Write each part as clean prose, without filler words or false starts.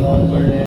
कौन पढ़ रहे हैं।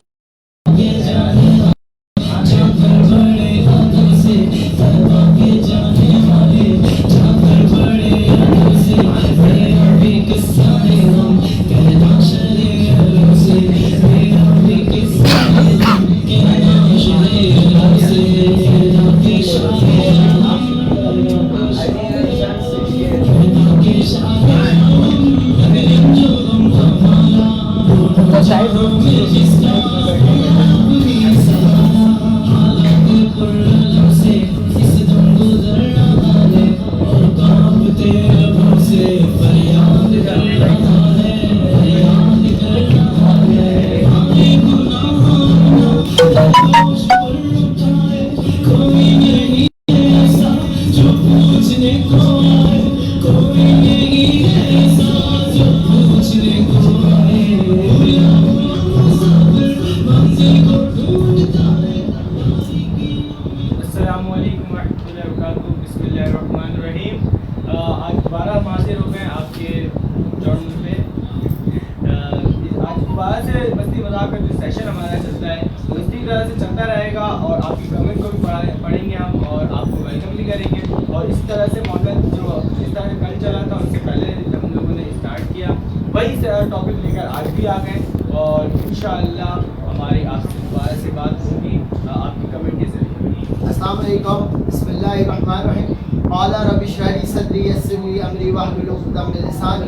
आज दोबारा हम हाजिर हो गए आपके जर्नल पे। आज दोबारा से मस्ती मजाक का जो सेशन हमारा चलता है वो इसी तरह से चलता रहेगा और आपकी कमेंट को भी पढ़ेंगे हम और आपको वेलकम भी करेंगे। और इस तरह से मॉडल जो इस तरह कल चला था उससे पहले जब हम लोगों ने स्टार्ट किया वही टॉपिक लेकर आज भी आ गए और इंशाअल्लाह हमारी आपसे दोबारा से बात होगी आपकी कमेंट के जरिए। अस्सलाम वालेकुम, बिस्मिल्लाहिर्रहमानिर्रहीम। क़ाला रब्बि इश्रह ली सदरी यस्सिर ली अमरी वहलुल उक़दम मिन लिसानी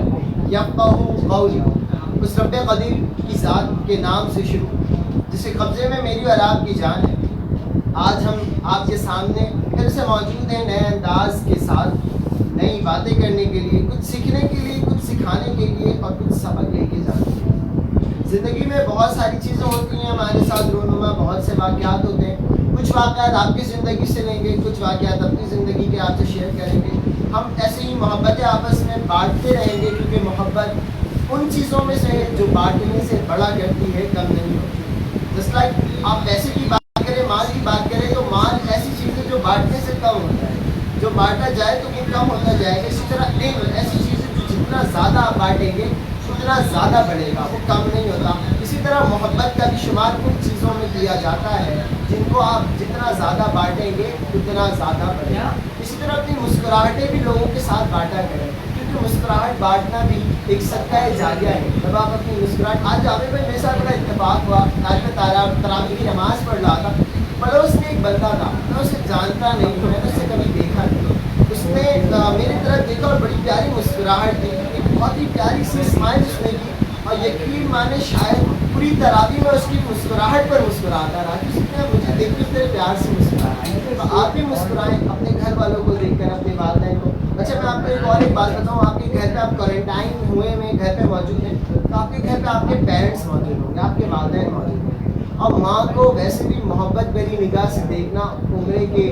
यफ़क़हू क़ौली। उस रब्बे क़दीर की ज़ात के नाम से शुरू जिसके कब्ज़े में मेरी और आपकी जान है। आज हम आपके सामने फिर से मौजूद हैं नए अंदाज के साथ, नई बातें करने के लिए, कुछ सीखने के लिए, कुछ सिखाने के लिए और कुछ सबक लेके जाने के लिए। ज़िंदगी में बहुत सारी चीज़ें होती हैं हमारे साथ, रोनुमा बहुत से वाक़यात होते हैं। कुछ वाक़यात आपकी ज़िंदगी से लेंगे, कुछ वाक़यात अपनी ज़िंदगी के आपसे शेयर करेंगे। हम ऐसे ही मोहब्बतें आपस में बांटते रहेंगे क्योंकि मोहब्बत उन चीज़ों में से है जो बांटने से बड़ा करती है, कम नहीं होती। जस्ट लाइक आप पैसे की बात करें, माल की बात करें, तो माल ऐसी चीज़ है जो बांटने से कम होता है, जो बांटा जाए तो ये कम होता जाएगा। इसी तरह इल्म ऐसी चीज़ है जो जितना ज़्यादा आप बांटेंगे उतना ज़्यादा बढ़ेगा, वो कम नहीं होता। इसी तरह मोहब्बत का भी शुमार उन चीज़ों में किया जाता है जिनको आप जितना ज़्यादा बांटेंगे उतना ज़्यादा बढ़ेगा। इसी तरह अपनी मुस्कुराहटें भी लोगों के साथ बांटा करें क्योंकि मुस्कुराहट बांटना भी एक सदका जारिया है। जब आप अपनी मुस्कुराहट, आज जावेद भाई मेरे साथ बड़ा इत्तेफाक हुआ, आज मैं तरावी की नमाज़ पढ़ रहा था। पड़ोस में एक बंदा था, मैं उसे जानता नहीं, मैंने उसे कभी देखा नहीं। उसने मेरी तरफ देखा और बड़ी प्यारी मुस्कुराहट दी, एक बहुत ही प्यारी सी स्माइल उसने की और यकीन माने शायद पूरी तरावी में उसकी मुस्कुराहट पर मुस्कुराता रहा कि उसने मुझे देख के तेरे प्यार से मुस्कुराया। तो आप भी मुस्कुराएं अपने घर वालों को देखकर, अपने वालिदैन को। अच्छा, मैं आपको एक और एक बात बताऊँ, आपके घर पे आप क्वारंटाइन हुए में घर पे मौजूद हैं तो आपके घर पे आपके पेरेंट्स मौजूद होंगे, आपके वालिदैन मौजूद होंगे और माँ को वैसे भी मोहब्बत भरी निगाह से देखना उम्रे के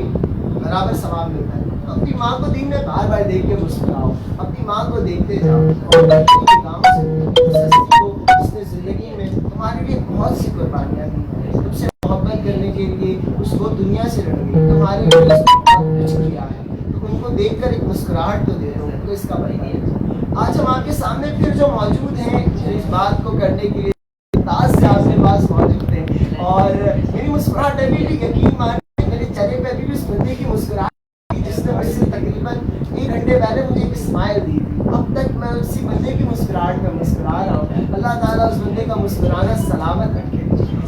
बराबर सवाब मिलता है। तो अपनी माँ को दिन में बार बार देख के मुस्कुराओ, अपनी माँ को देखते जाओ और उसने ज़िंदगी में तुम्हारे लिए बहुत सी कुर्बानियाँ दी, तुमसे मोहब्बत करने के लिए उसको दुनिया से लड़ गई, तुम्हारे लिए कुछ किया है, तो उनको देखकर एक मुस्कुराहट तो दे दो, तो इसका बदला है। आज हम आपके सामने फिर जो मौजूद हैं इस बात को करने के लिए ताज से आपके पास मौजूद हैं और मेरी मुस्कुराहट अभी भी, यकीन मानिए मेरे चेहरे पे अभी भी उस बंदे की मुस्कुराहट जिसने मुझे से तकरीबन 1 घंटे पहले मुझे एक स्माइल दी। अब तक मैं उसी बंदे की मुस्कुराहट में मुस्कुरा रहा हूँ। अल्लाह ताला उस बंदे का मुस्कुराना सलामत रखे।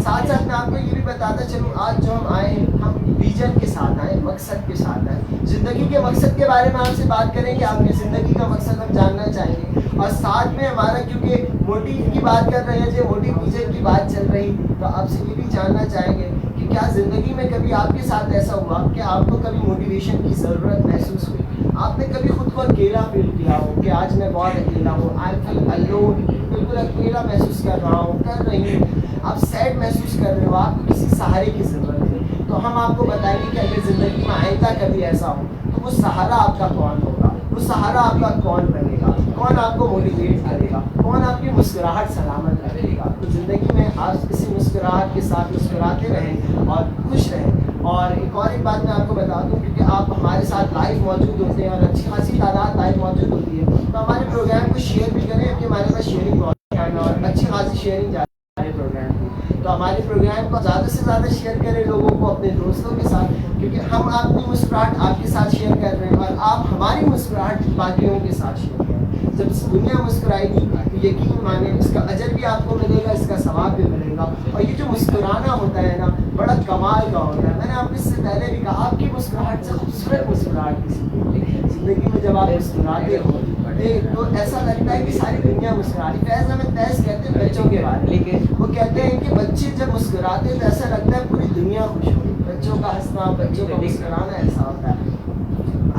साथ साथ मैं आपको ये भी बताता चलूँ, आज जो हम आए हैं हम विजन के साथ आए, मकसद के साथ आए। ज़िंदगी के मकसद के बारे में आपसे बात करेंगे, आपकी ज़िंदगी का मकसद हम जानना चाहेंगे और साथ में हमारा क्योंकि मोटिव की बात कर रहे हैं, जो मोटिव विजन की बात चल रही, तो आपसे ये भी जानना चाहेंगे कि क्या ज़िंदगी में कभी आपके साथ ऐसा हुआ कि आपको कभी मोटिवेशन की ज़रूरत महसूस हुई, आपने कभी खुद को अकेला फील किया हो कि आज मैं बहुत अकेला हूँ, आई फील अलोन, बिल्कुल अकेला महसूस कर रहा हूँ, कर रही हूँ, आप सैड महसूस कर रहे हो, आपको किसी सहारे की ज़रूरत है। तो हम आपको बताएंगे कि अगर ज़िंदगी में आइंदा कभी ऐसा हो तो वो सहारा आपका कौन होगा, वो सहारा आपका कौन बनेगा, कौन आपको मोटिवेट करेगा, कौन आपकी मुस्कुराहट सलामत रखेगा। तो ज़िंदगी में आप इसी मुस्कुराहट के साथ मुस्कुराते रहें और खुश रहें। और एक बात मैं आपको बता दूं, क्योंकि आप हमारे साथ लाइव मौजूद होते हैं और अच्छी खासी तादाद लाइव मौजूद होती है, तो हमारे प्रोग्राम को शेयर भी करें, क्योंकि हमारे पास शेयरिंग बहुत है और अच्छी खासी शेयरिंग जा रही है प्रोग्राम की। तो हमारे प्रोग्राम को ज़्यादा से ज़्यादा शेयर करें लोगों को, अपने दोस्तों के साथ, क्योंकि हम अपनी मुस्कुराहट आपके साथ शेयर कर रहे हैं और आप हमारी मुस्कुराहट बाकियों के साथ शेयर करें। जब दुनिया मुस्कुराएगी तो यकीन माने इसका अजर भी आपको मिलेगा, इसका सवाब भी मिलेगा। और ये जो मुस्कुराना होता है ना, बड़ा कमाल का होता है। मैंने आपको इससे पहले भी कहा, आपकी मुस्कुराहट से खूबसूरत मुस्कुराहट किसी की ज़िंदगी में जब आप मुस्कुराते हो तो ऐसा लगता है कि सारी दुनिया मुस्कुरा रही। फैज़ अहमद फैज़ कहते हैं बच्चों के बारे में, वो कहते हैं कि बच्चे जब मुस्कुराते हैं तो ऐसा लगता है पूरी दुनिया खुश हो रही। बच्चों का हंसना, बच्चों का मुस्कुराना ऐसा होता है।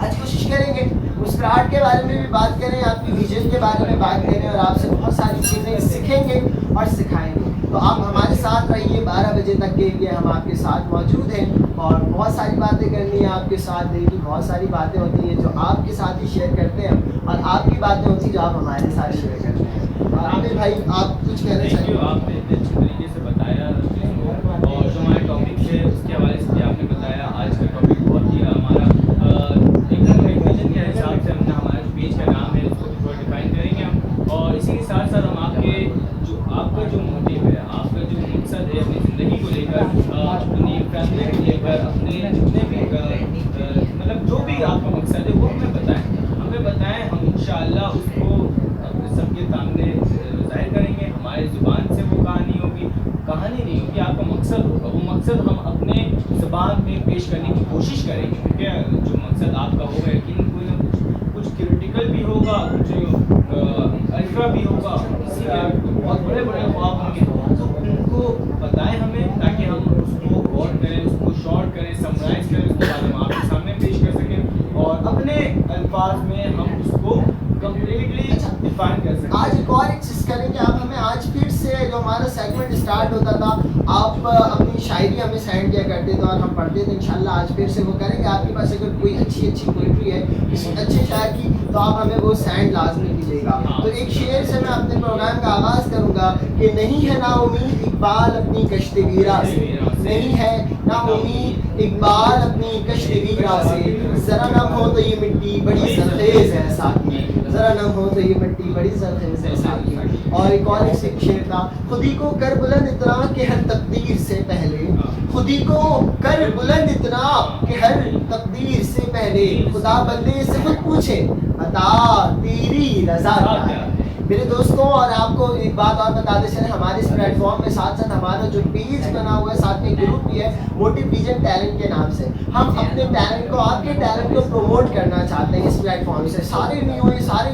आज कोशिश करेंगे मुस्कुराहट के बारे में भी बात करें, आपकी विजन के बारे में बात करें और आपसे बहुत सारी चीज़ें सीखेंगे और सिखाएंगे। तो आप हमारे साथ रहिए, 12 बजे तक के लिए हम आपके साथ मौजूद हैं और बहुत सारी बातें करनी है आपके साथ। दिल की बहुत सारी बातें होती हैं जो आपके साथ ही शेयर करते हैं और आपकी बातें होती हैं जो आप हमारे साथ शेयर करते हैं। आमिर भाई, आप कुछ कहना चाहिए? आपने इतने अच्छे तरीके से बताया और जो हमारे टॉपिक है उसके हवाले से भी आपने बताया। आज का टॉपिक बहुत ही हमारा एकदम विजन के हिसाब से हमने हमारे पेज का नाम है उसको थोड़ा डिफाइन करेंगे हम। और इसी के साथ साथ हम आपका जो मोटिव है, आपका जो मकसद है अपनी ज़िंदगी को लेकर, अपनी फैमिली को लेकर, अपने जितने भी मतलब जो भी आपका मकसद है वो हमें बताएं। हम इंशाअल्लाह उसको अपने सबके सामने ज़ाहिर करेंगे। हमारी ज़ुबान से वो कहानी नहीं होगी, आपका मकसद होगा। वो मकसद हम अपने ज़ुबान में पेश करने की कोशिश करेंगे, क्योंकि जो मकसद आपका होगा यकीन कोई ना कुछ क्रिटिकल भी होगा, कुछ अल्ट्रा भी होगा, किसी के बहुत बड़े ख्वाब होंगे, तो उनको बताएं हमें, ताकि हम उसको गौर करें, उसको शॉर्ट करें, समराइज़ करें, उसके बाद हम आपके सामने पेश कर सकें और अपने अल्फाज में हम उसको कम्प्लीटली डिफाइन कर सकें। आज एक और चीज़ करेंगे, आप हमें आज फिर से जो हमारा सेगमेंट स्टार्ट होता था, आप अपनी शायरी हमें सेंड किया करते थे और हम पढ़ते थे। इंशाल्लाह आज फिर से वो करेंगे। आपके पास अगर कोई अच्छी पोइट्री है किसी अच्छे शायर की, तो आप हमें वो सेंड लाजमी कीजिएगा। तो एक शेर से मैं अपने प्रोग्राम का आगाज़ करूँगा कि नहीं है ना उम्मीद इकबाल अपनी कश्ते वीरा से, नहीं है ना उम्मीद इकबाल अपनी कश्ते वीरा से, ज़रा नम हो तो ये मिट्टी बड़ी ज़रख़ेज़ है साथी, ज़रा नम हो तो ये मिट्टी बड़ी ज़रख़ेज़ है साथी। और एक और एक शेर था, खुदी को कर बुलंद इतना कि हर तकदीर से पहले, खुदी को कर बुलंद इतना कि हर तकदीर से पहले खुदा बंदे से खुद पूछे अता तेरी रज़ा क्या है। मेरे दोस्तों, और आपको एक बात और बताते चले, हमारे इस प्लेटफॉर्म में साथ साथ हमारा जो पेज बना हुआ है, साथ में ग्रुप भी है मोटिव विजन टैलेंट के नाम से। हम अपने टैलेंट को, आपके टैलेंट को प्रमोट करना चाहते हैं इस प्लेटफॉर्म से। सारे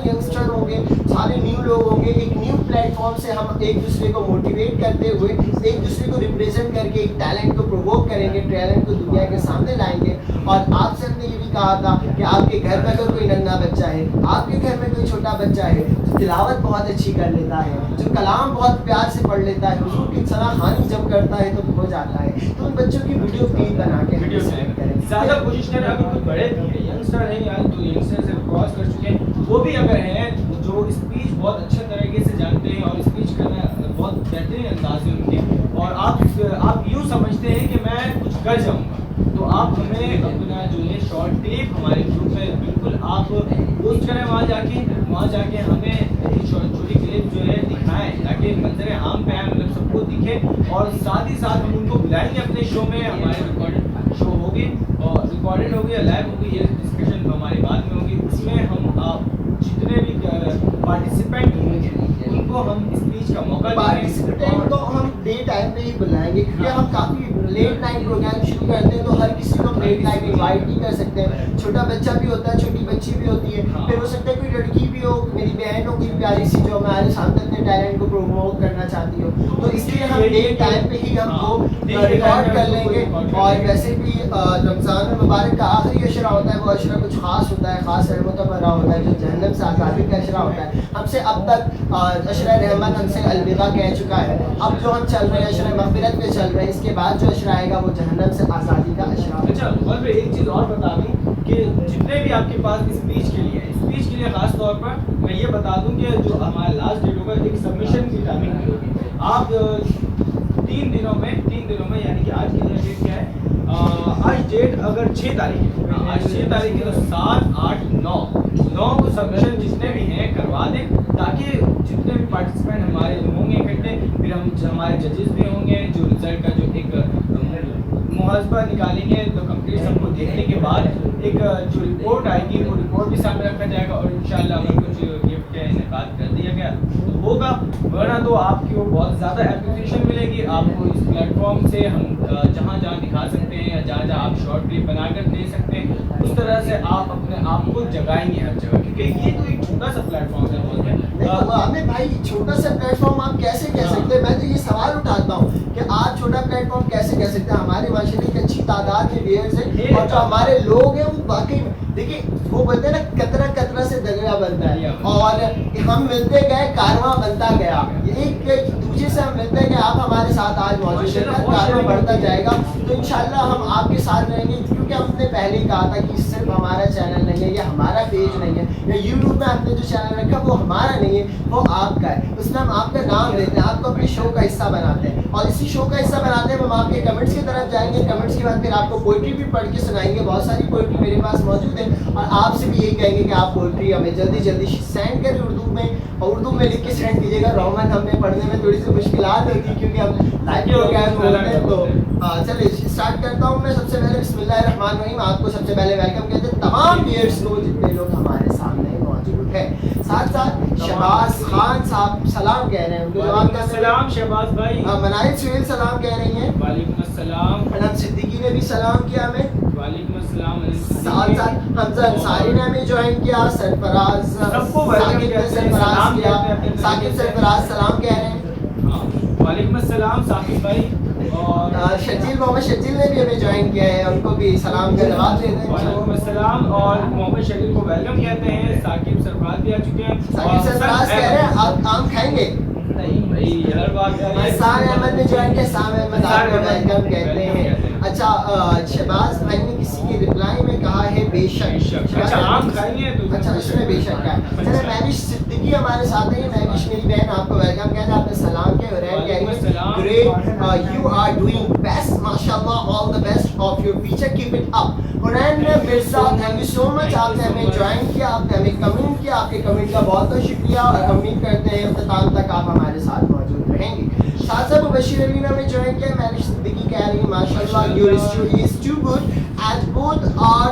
यंगस्टर होंगे, सारे न्यू लोग होंगे। एक न्यू प्लेटफॉर्म से हम एक दूसरे को मोटिवेट करते हुए, एक दूसरे को रिप्रेजेंट करके एक टैलेंट को प्रोवोक करेंगे, टैलेंट को दुनिया के सामने लाएंगे। और आपसे हमने ये भी कहा था कि आपके घर में अगर कोई नन्हा बच्चा है, आपके घर में कोई छोटा बच्चा है जो तिलावत बहुत अच्छी कर लेता है, जो कलाम बहुत प्यार से पढ़ लेता है, हुजूर की सलाह खानी जब करता है तो हो जाता है, तो उन बच्चों की वीडियो क्लिप बना के वीडियो सेंड करें। ज़्यादा कोशिश करें। अगर कुछ बड़े यंगस्टर हैं या जो यंगस्टर से क्रॉस कर चुके हैं, वो भी अगर हैं जो स्पीच बहुत अच्छे तरीके से जानते हैं और स्पीच करना बहुत बेहतरीन अंदाज है उनके, और आप यूँ समझते हैं कि मैं कुछ कर जाऊँगा, तो आप हमें अपना जो है शॉर्ट क्लिप हमारे ग्रुप में बिल्कुल आप पोस्ट करें। वहाँ जाके हमें छोटी क्लिप जो है दिखाएं, ताकि मंजर आम पे आए, मतलब सबको दिखे। और साथ ही साथ हम उनको बुलाएंगे अपने शो में। हमारे रिकॉर्डेड शो होगी और रिकॉर्डेड होगी या लाइव होगी, ये डिस्कशन हमारी बाद में होगी। उसमें हम जितने भी पार्टिसिपेंट होंगे उनको हम स्पीच का मौका पार्टिसिपेंट को हम डे टाइम पे ही बुलाएंगे, क्योंकि हम काफ़ी लेट नाइट प्रोग्राम शुरू करते हैं, तो हर किसी को लेट नाइट इनवाइट नहीं कर सकते हैं। छोटा बच्चा भी होता है, छोटी बच्ची भी होती है, फिर हो सकता है कोई लड़की भी हो, मेरी बहन हो, कोई प्यारी सी जो हमारे सामने अपने टैलेंट को प्रमोट करना चाहती हो, तो इसलिए हम डे टाइम पे ही हमको रिकॉर्ड कर लेंगे। और वैसे भी रमज़ान मुबारक का आखिरी अशरा होता है, वो अशरा कुछ खास होता है, खास रहमतों भरा होता है, जो जहन्नम से आज़ादी का अशरा होता है। हमसे अब तक अशरा रहमत हमसे अलविदा कह चुका है। अब जो हम चल रहे हैं अशरा मग़फ़िरत पे चल रहे हैं, इसके बाद जो अशरा आएगा वो जहन्नम से आज़ादी का अशरा। अच्छा, और मैं एक चीज़ और बता दूँ कि जितने भी आपके पास स्पीच के लिए ख़ास तौर पर मैं ये बता दूं कि जो हमारा लास्ट डेट होगा, एक सबमिशन की टाइमिंग भी होगी। आप 3 दिनों में यानी कि आज की डेट क्या है, आज डेट अगर 6 तारीख है, आज 6 तारीख है, तो 7, 8, 9 को सबमिशन जितने भी हैं करवा दें, ताकि जितने भी पार्टिसिपेंट हमारे होंगे इकट्ठे, फिर हम हमारे जजेस भी होंगे देखेंगे, जो रिजल्ट का जो एक मुहासबा निकालेंगे, तो कंप्लीट सबको देखने के बाद एक जो रिपोर्ट आएगी वो रिपोर्ट भी सामने रखा जाएगा और इंशाल्लाह अगर कुछ गिफ्ट का इनेकाद कर दिया गया तो होगा, वरना तो आपकी वो बहुत ज़्यादा एप्रिसिएशन मिलेगी आपको इस प्लेटफॉर्म से। हम जहाँ जहाँ दिखा सकते हैं या जहाँ जहाँ आप शॉर्ट क्लिप बनाकर दे सकते हैं उस तरह से आप अपने आप को जगाएंगे हर जगह, क्योंकि ये तो एक छोटा सा प्लेटफॉर्म है बोलते हैं। आमिर भाई छोटा सा प्लेटफॉर्म आप कैसे कह सकते हैं? मैं तो ये सवाल उठाता हूँ कि आप छोटा प्लेटफॉर्म कैसे कह सकते हैं? हमारे माशाल्लाह एक अच्छी तादाद में व्यूअर्स हैं और जो हमारे लोग हैं वो वाकई देखिए वो बोलते हैं ना कतरा कतरा से दरिया बनता है, और हम मिलते गए कारवां बनता गया, एक दूसरे से हम मिलते गए। आप हमारे साथ आज मौजूद हैं, कारवां बढ़ता जाएगा तो इंशाल्लाह हम आपके साथ रहेंगे, क्योंकि हमने पहले ही कहा था कि सिर्फ हमारा चैनल नहीं है, ये हमारा पेज नहीं है, या यूट्यूब में हमने जो चैनल रखा वो हमारा नहीं है, वो आपका है। उसमें हम आपका नाम लेते हैं, आपको अपने शो का हिस्सा बनाते हैं, और इसी शो का हिस्सा बनाते हैं हम आपके कमेंट्स की तरफ जाएंगे। कमेंट्स के बाद फिर आपको पोइट्री भी पढ़ के सुनाएंगे, बहुत सारी पोइट्री मेरे पास मौजूद है, और आपसे भी यही कहेंगे कि आप पोइट्री हमें जल्दी जल्दी सेंड करें उर्दू में, और उर्दू में लिख के सेंड कीजिएगा। रोमन हमें पढ़ने में थोड़ी सी मुश्किलात होती है क्योंकि हम लाइव प्रोग्राम बोलते हैं। तो चलिए स्टार्ट करता हूँ मैं। सबसे पहले बिस्मिल्लाहिर्रहमानिर्रहीम, आपको सबसे पहले वेलकम कहते हैं तमाम व्यूअर्स को जितने लोग हमारे सामने मौजूद है। साथ साथ शहबाज खान साहब सलाम कह रहे हैं, उनको जवाब का सलाम शहबाज भाई। मनाइल सुहेल सलाम कह रही हैं, वालेकुम अस्सलाम। अनम सिद्दीकी ने भी सलाम किया हमें, वालेकुम अस्सलाम। साथ साथ हमजा अंसारी ने हमें ज्वाइन किया, सरफराज सबको साकिब ने सरफराज किया, साकिब सरफराज सलाम कह रहे हैं। वालेकुम अस्सलाम साकिब भाई। और शजील मोहम्मद शजील ने भी हमें ज्वाइन किया है, उनको भी सलाम का जवाब देते हैं। वालेकुम अस्सलाम और मोहम्मद शरीफ को वेलकम कहते हैं। साकिब सरफराज भी आ चुके हैं। साकिब सरफराज कह रहे हैं आप आम खाएंगे? नहीं भाई हर बात सार अहमद ने ज्वाइन किया, सार अहमद आपको वेलकम कहते हैं। अच्छा शहबाज भाई ने किसी की रिप्लाई में कहा है बेशक। अच्छा आम खाएंगे तो अच्छा उसमें बेशक का है। चलिए महविश सिद्दीकी हमारे साथ है, महविश मेरी बहन आपको वेलकम कहते हैं, आपने सलाम किया। हुरैन कह रही है great, you are doing best माशाल्लाह, all the best of your future, keep it up. Hurain Mirza thank you so much, आपने हमें ज्वाइन किया, आपने हमें कमेंट किया, आपके कमेंट का बहुत बहुत शुक्रिया, और उम्मीद करते हैं इख्तिताम तक आप हमारे साथ मौजूद रहेंगे। साथ साथ मुबश्शिर अली ने हमें ज्वाइन किया। महविश सिद्दीकी कह रही है माशाल्लाह your story is too good and both are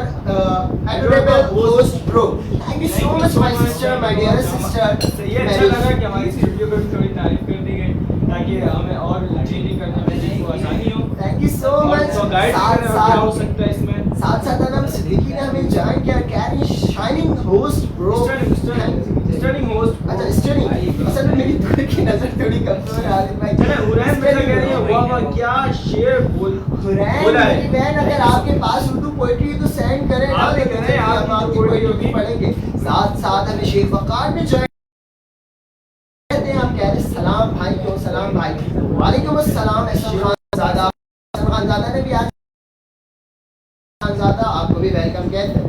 adorable host bro. Thank you so much my sister, my dear sister. ये अच्छा लगा कि हमारी स्टूडियो पे भी थोड़ी तारीफ कर दी गई ताकि हमें और चीजें करने में को आसानी हो। Thank you so much. तो गाइड साथ हो सकता है इसमें साथ साथ अनम सिद्दीकी ने हमें ज्वाइन किया, कह रही shining host bro. Stunning host. अच्छा स्टर्निंग, असल में मेरी थोड़ी की नजर थोड़ी कमजोर आ रही है। चलो हुरैन बेटा कह रही है वाह वाह क्या शेर हुरैन बोला है। मेरी बहन अगर आपके पास उर्दू पोएट्री है तो सेंड करें, आप भी करें, हम आपकी पोएट्री पढ़ेंगे। साथ साथ हमें शेख वकार ने ज्वाइन कहते हैं, हम कह रहे सलाम भाई को, सलाम भाई। वालेकुम अस्सलाम एहसन खानजादा, एहसन खानजादा ने भी आज खानजादा आपको भी वेलकम कहते हैं।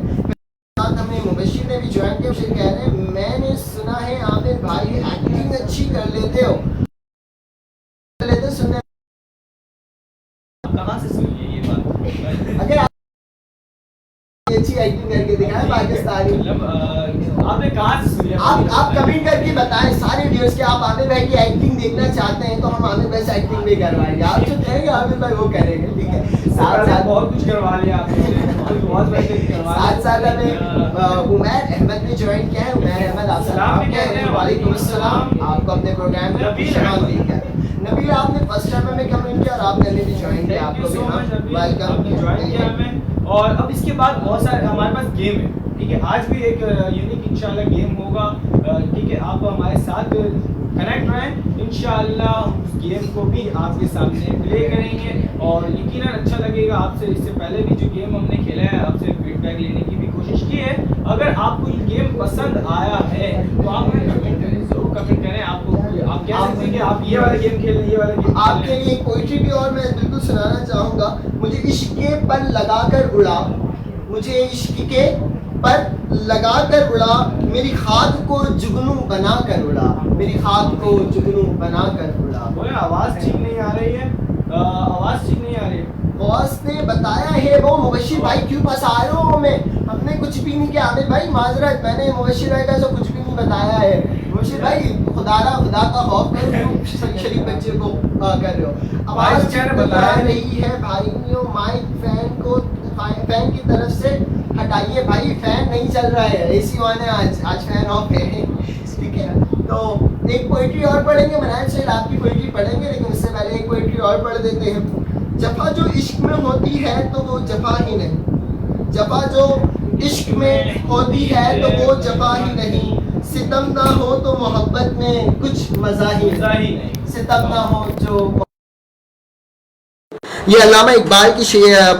साथ हमें मुबश्शिर ने भी ज्वाइन किया, शेर कह रहे हैं मैंने सुना है आमिर भाई एक्टिंग अच्छी कर लेते हो, कर लेते सुनने कहां से सुनिए ये बात। अगर आप अच्छी एक्टिंग करके दिखाएं पाकिस्तानी, मतलब आपने कहां से सुनी? आप कमेंट करके बताएं सारे व्यूअर्स के आप आमिर भाई की एक्टिंग देखना चाहते हैं तो हम आमिर भाई से एक्टिंग भी करवाएंगे। आप जो कहेंगे आमिर भाई वो करेंगे, ठीक है। साथ साथ बहुत कुछ करवा लिया आपने, बहुत वैसे करवा लिया। साथ साथ हमें उमैर अहमद ने ज्वाइन किया है। उमैर अहमद आप सलाम कहते हैं। वालेकुम अस्सलाम, आपको अपने प्रोग्राम में खुशामदीद कहते हैं। नबील आपने फर्स्ट टाइम हमें कमेंट किया और आपने भी ज्वाइन किया, आपको भी हम वेलकम ज्वाइन किया हमें। और अब इसके बाद बहुत सारे हमारे पास गेम है, ठीक है। आज भी एक यूनिक इंशाल्लाह गेम होगा, ठीक है। आप हमारे साथ कनेक्ट रहें, इंशाल्लाह उस गेम को भी आपके सामने प्ले करेंगे और यकीनन अच्छा लगेगा। आपसे इससे पहले भी जो गेम हमने खेला है आपसे फीडबैक लेने की भी कोशिश की है। अगर आपको ये गेम पसंद आया है तो आप हमें कमेंट करें, जरूर कमेंट करें। आपको आप कह सकते हैं कि आप ये वाला गेम खेलें, ये वाला गेम आपके लिए पोइट्री भी और मैं बिल्कुल सुनाना चाहूँगा। मुझे इश्क के पर लगाकर उड़ा, मुझे इश्क के पर लगाकर उड़ा, मेरी खाक को जुगनू बनाकर उड़ा, मेरी खाक को जुगनू बनाकर उड़ा। बोले आवाज़ ठीक नहीं आ रही है, आवाज़ ठीक नहीं आ रही है। बॉस ने बताया है वो मुबश्शिर भाई क्यों फंसा रहे हो हमें, हमने कुछ भी नहीं किया। आमिर भाई माजरत, मैंने मुबश्शिर भाई का ऐसा कुछ भी नहीं बताया है। मुबशिर भाई खुदा का खौफ करो, शरीफ बच्चे को कर रहे हो। आवाज बता रही है भाइयों, माइक फैन की तरफ से हटाइए भाई, फैन नहीं चल रहा है, एसी ऑन है, आज फैन ऑफ है, ठीक है। तो एक पोइट्री और पढ़ेंगे, मनायर से आपकी पोइट्री पढ़ेंगे, लेकिन उससे पहले एक पोइट्री और पढ़ देते हैं। जफा जो इश्क में होती है तो वो जफा ही नहीं, जफा जो इश्क में होती है तो वो जफा ही नहीं, सितम ना हो तो मोहब्बत में कुछ मजा ही नहीं, सितम ना हो जो। ये अल्लामा इकबाल की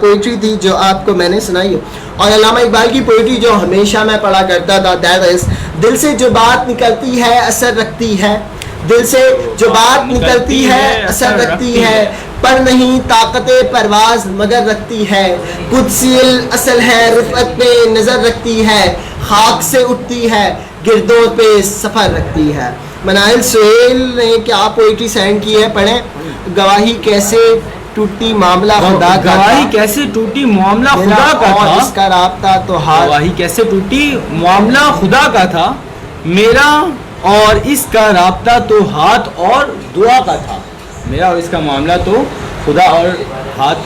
पोइट्री थी जो आपको मैंने सुनाई है। और अल्लामा इकबाल की पोइट्री जो हमेशा मैं पढ़ा करता था, दैट इज, दिल से जो बात निकलती है असर रखती है, दिल से जो बात निकलती है असर रखती है, पर नहीं ताकते परवाज मगर रखती है, कुदसिल असल है रिफत पे नजर रखती है, खाक से उठती है गिरदों पे सफर रखती है। मनाइल सुहेल ने क्या पोइट्री सेंड की है, पढ़ें। गवाही कैसे टूटी मामला खुदा का, गवाही कैसे टूटी मामला खुदा का था, इसका राब्ता तो हाथ, गवाही कैसे टूटी मामला खुदा का था, मेरा और इसका राब्ता तो हाथ और दुआ का था, मेरा और इसका मामला तो खुदा और हाथ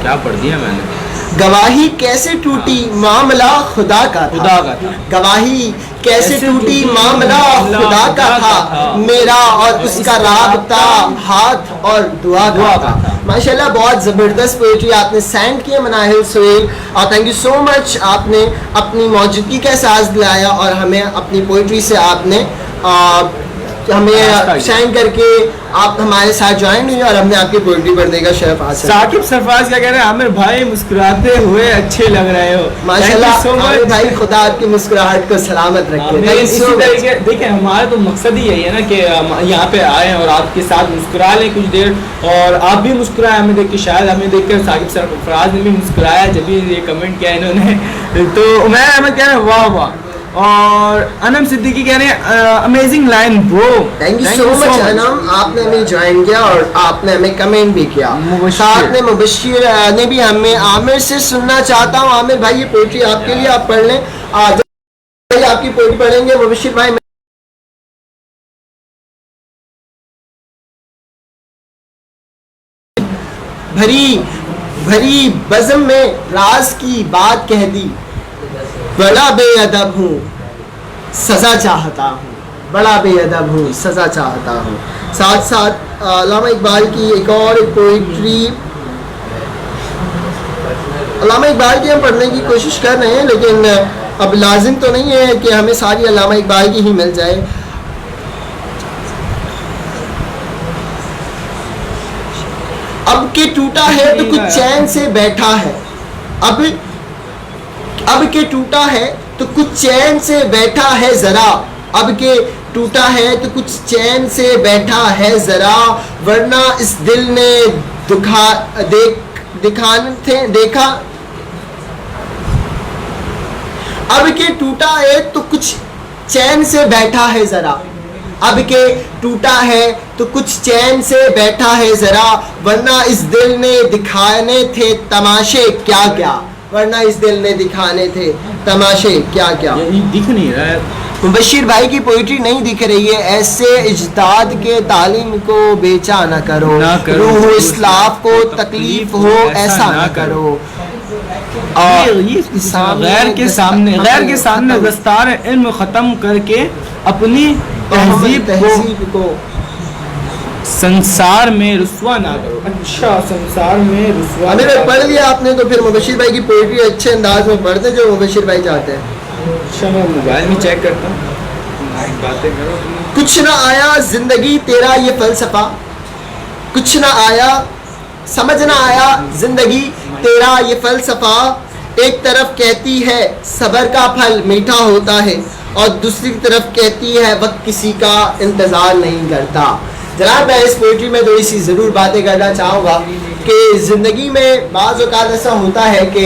क्या पढ़ दिया मैंने। गवाही कैसे टूटी मामला खुदा का खुदा का था, गवाही कैसे टूटी मामला खुदा का था, मेरा और उसका राब्ता हाथ और दुआ का था। माशाल्लाह बहुत ज़बरदस्त पोइट्री आपने सेंड किया मनाहिल सुहेल, और थैंक यू सो मच, आपने अपनी मौजूदगी का एहसास दिलाया और हमें अपनी पोइट्री से आपने हमें शाइन करके आप हमारे साथ ज्वाइन हुई और हमने आपकी पोइट्री पढ़ने का शरफ हासिल। साकिब सरफराज क्या कह रहे हैं, आमिर भाई मुस्कुराते हुए अच्छे लग रहे हो, माशाल्लाह आमिर भाई, खुदा आपकी मुस्कुराहट को सलामत रखे। इसी तरीके देखिए हमारा तो मकसद ही यही है ना कि यहाँ पे आए और आपके साथ मुस्कुरा लें कुछ देर, और आप भी मुस्कुराए हमें देख के, शायद हमें देख कर साकिब सरफराज ने भी मुस्कुराया जब भी ये कमेंट किया इन्होंने। तो मैं अहमद कह रहे हैं वाह वाह, और अनम सिद्दीकी कह रहे हैं amazing line bro, thank you so much Anam, आपने हमें ज्वाइन किया और आपने हमें कमेंट भी किया। साथ में मुबशिर ने भी हमें आमिर से सुनना चाहता हूँ, आमिर भाई ये पोइट्री आपके लिए, आप पढ़ लें, आपकी पोइट्री पढ़ेंगे मुबशिर भाई। भरी भरी बज़म में राज की बात कह दी, बड़ा बेअदब हूँ सज़ा चाहता हूँ, बड़ा बेअदब हूँ सज़ा चाहता हूँ। साथ साथ अल्लामा इकबाल की एक और पोइट्री, अल्लामा इकबाल की हम पढ़ने की कोशिश कर रहे हैं, लेकिन अब लाजिम तो नहीं है कि हमें सारी अल्लामा इकबाल की ही मिल जाए। अब के टूटा है तो कुछ चैन से बैठा है, अब के टूटा है तो कुछ चैन से बैठा है जरा, अब के टूटा है तो कुछ चैन से बैठा है जरा, वरना इस दिल ने देखा। अब के टूटा है तो कुछ चैन से बैठा है जरा, अब के टूटा है तो कुछ चैन से बैठा है जरा, वरना इस दिल ने दिखाने थे तमाशे क्या क्या, वरना इस दिल ने दिखाने थे तमाशे क्या क्या। दिख नहीं रहा है, मुबशिर भाई की पोइट्री नहीं दिख रही है। ऐसे इज्तिहाद के तालीम को बेचा न करो, रूह इस्लाफ को तकलीफ हो ऐसा न करो। ये गैर के सामने दस्तार इल्म खत्म करके अपनी तहजीब को संसार में रुस्वा ना करो। अच्छा, संसार में रुस्वा अगर पढ़ लिया आपने तो फिर मुबशिर भाई की पोइट्री अच्छे अंदाज में पढ़ते जो मुबशिर भाई चाहते हैं। अच्छा, मैं मोबाइल में चेक करता हूँ, बातें करो। कुछ ना आया जिंदगी तेरा ये फलसफा, कुछ ना आया समझ ना आया जिंदगी तेरा ये फलसफा, एक तरफ कहती है सब्र का फल मीठा होता है और दूसरी तरफ कहती है वक्त किसी का इंतज़ार नहीं करता। जनाब मैं इस पोइट्री में थोड़ी सी ज़रूर बातें करना चाहूँगा कि ज़िंदगी में बाज़ औक़ात ऐसा होता है कि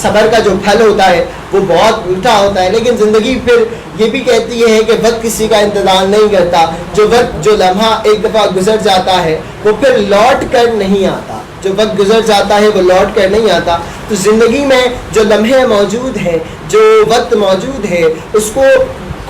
सब्र का जो फल होता है वो बहुत मीठा होता है, लेकिन ज़िंदगी फिर ये भी कहती है कि वक्त किसी का इंतज़ार नहीं करता। जो वक्त जो लम्हा एक दफ़ा गुजर जाता है वो फिर लौट कर नहीं आता, जो वक्त गुजर जाता है वो लौट कर नहीं आता। तो ज़िंदगी में जो लम्हे मौजूद हैं, जो वक्त मौजूद है, उसको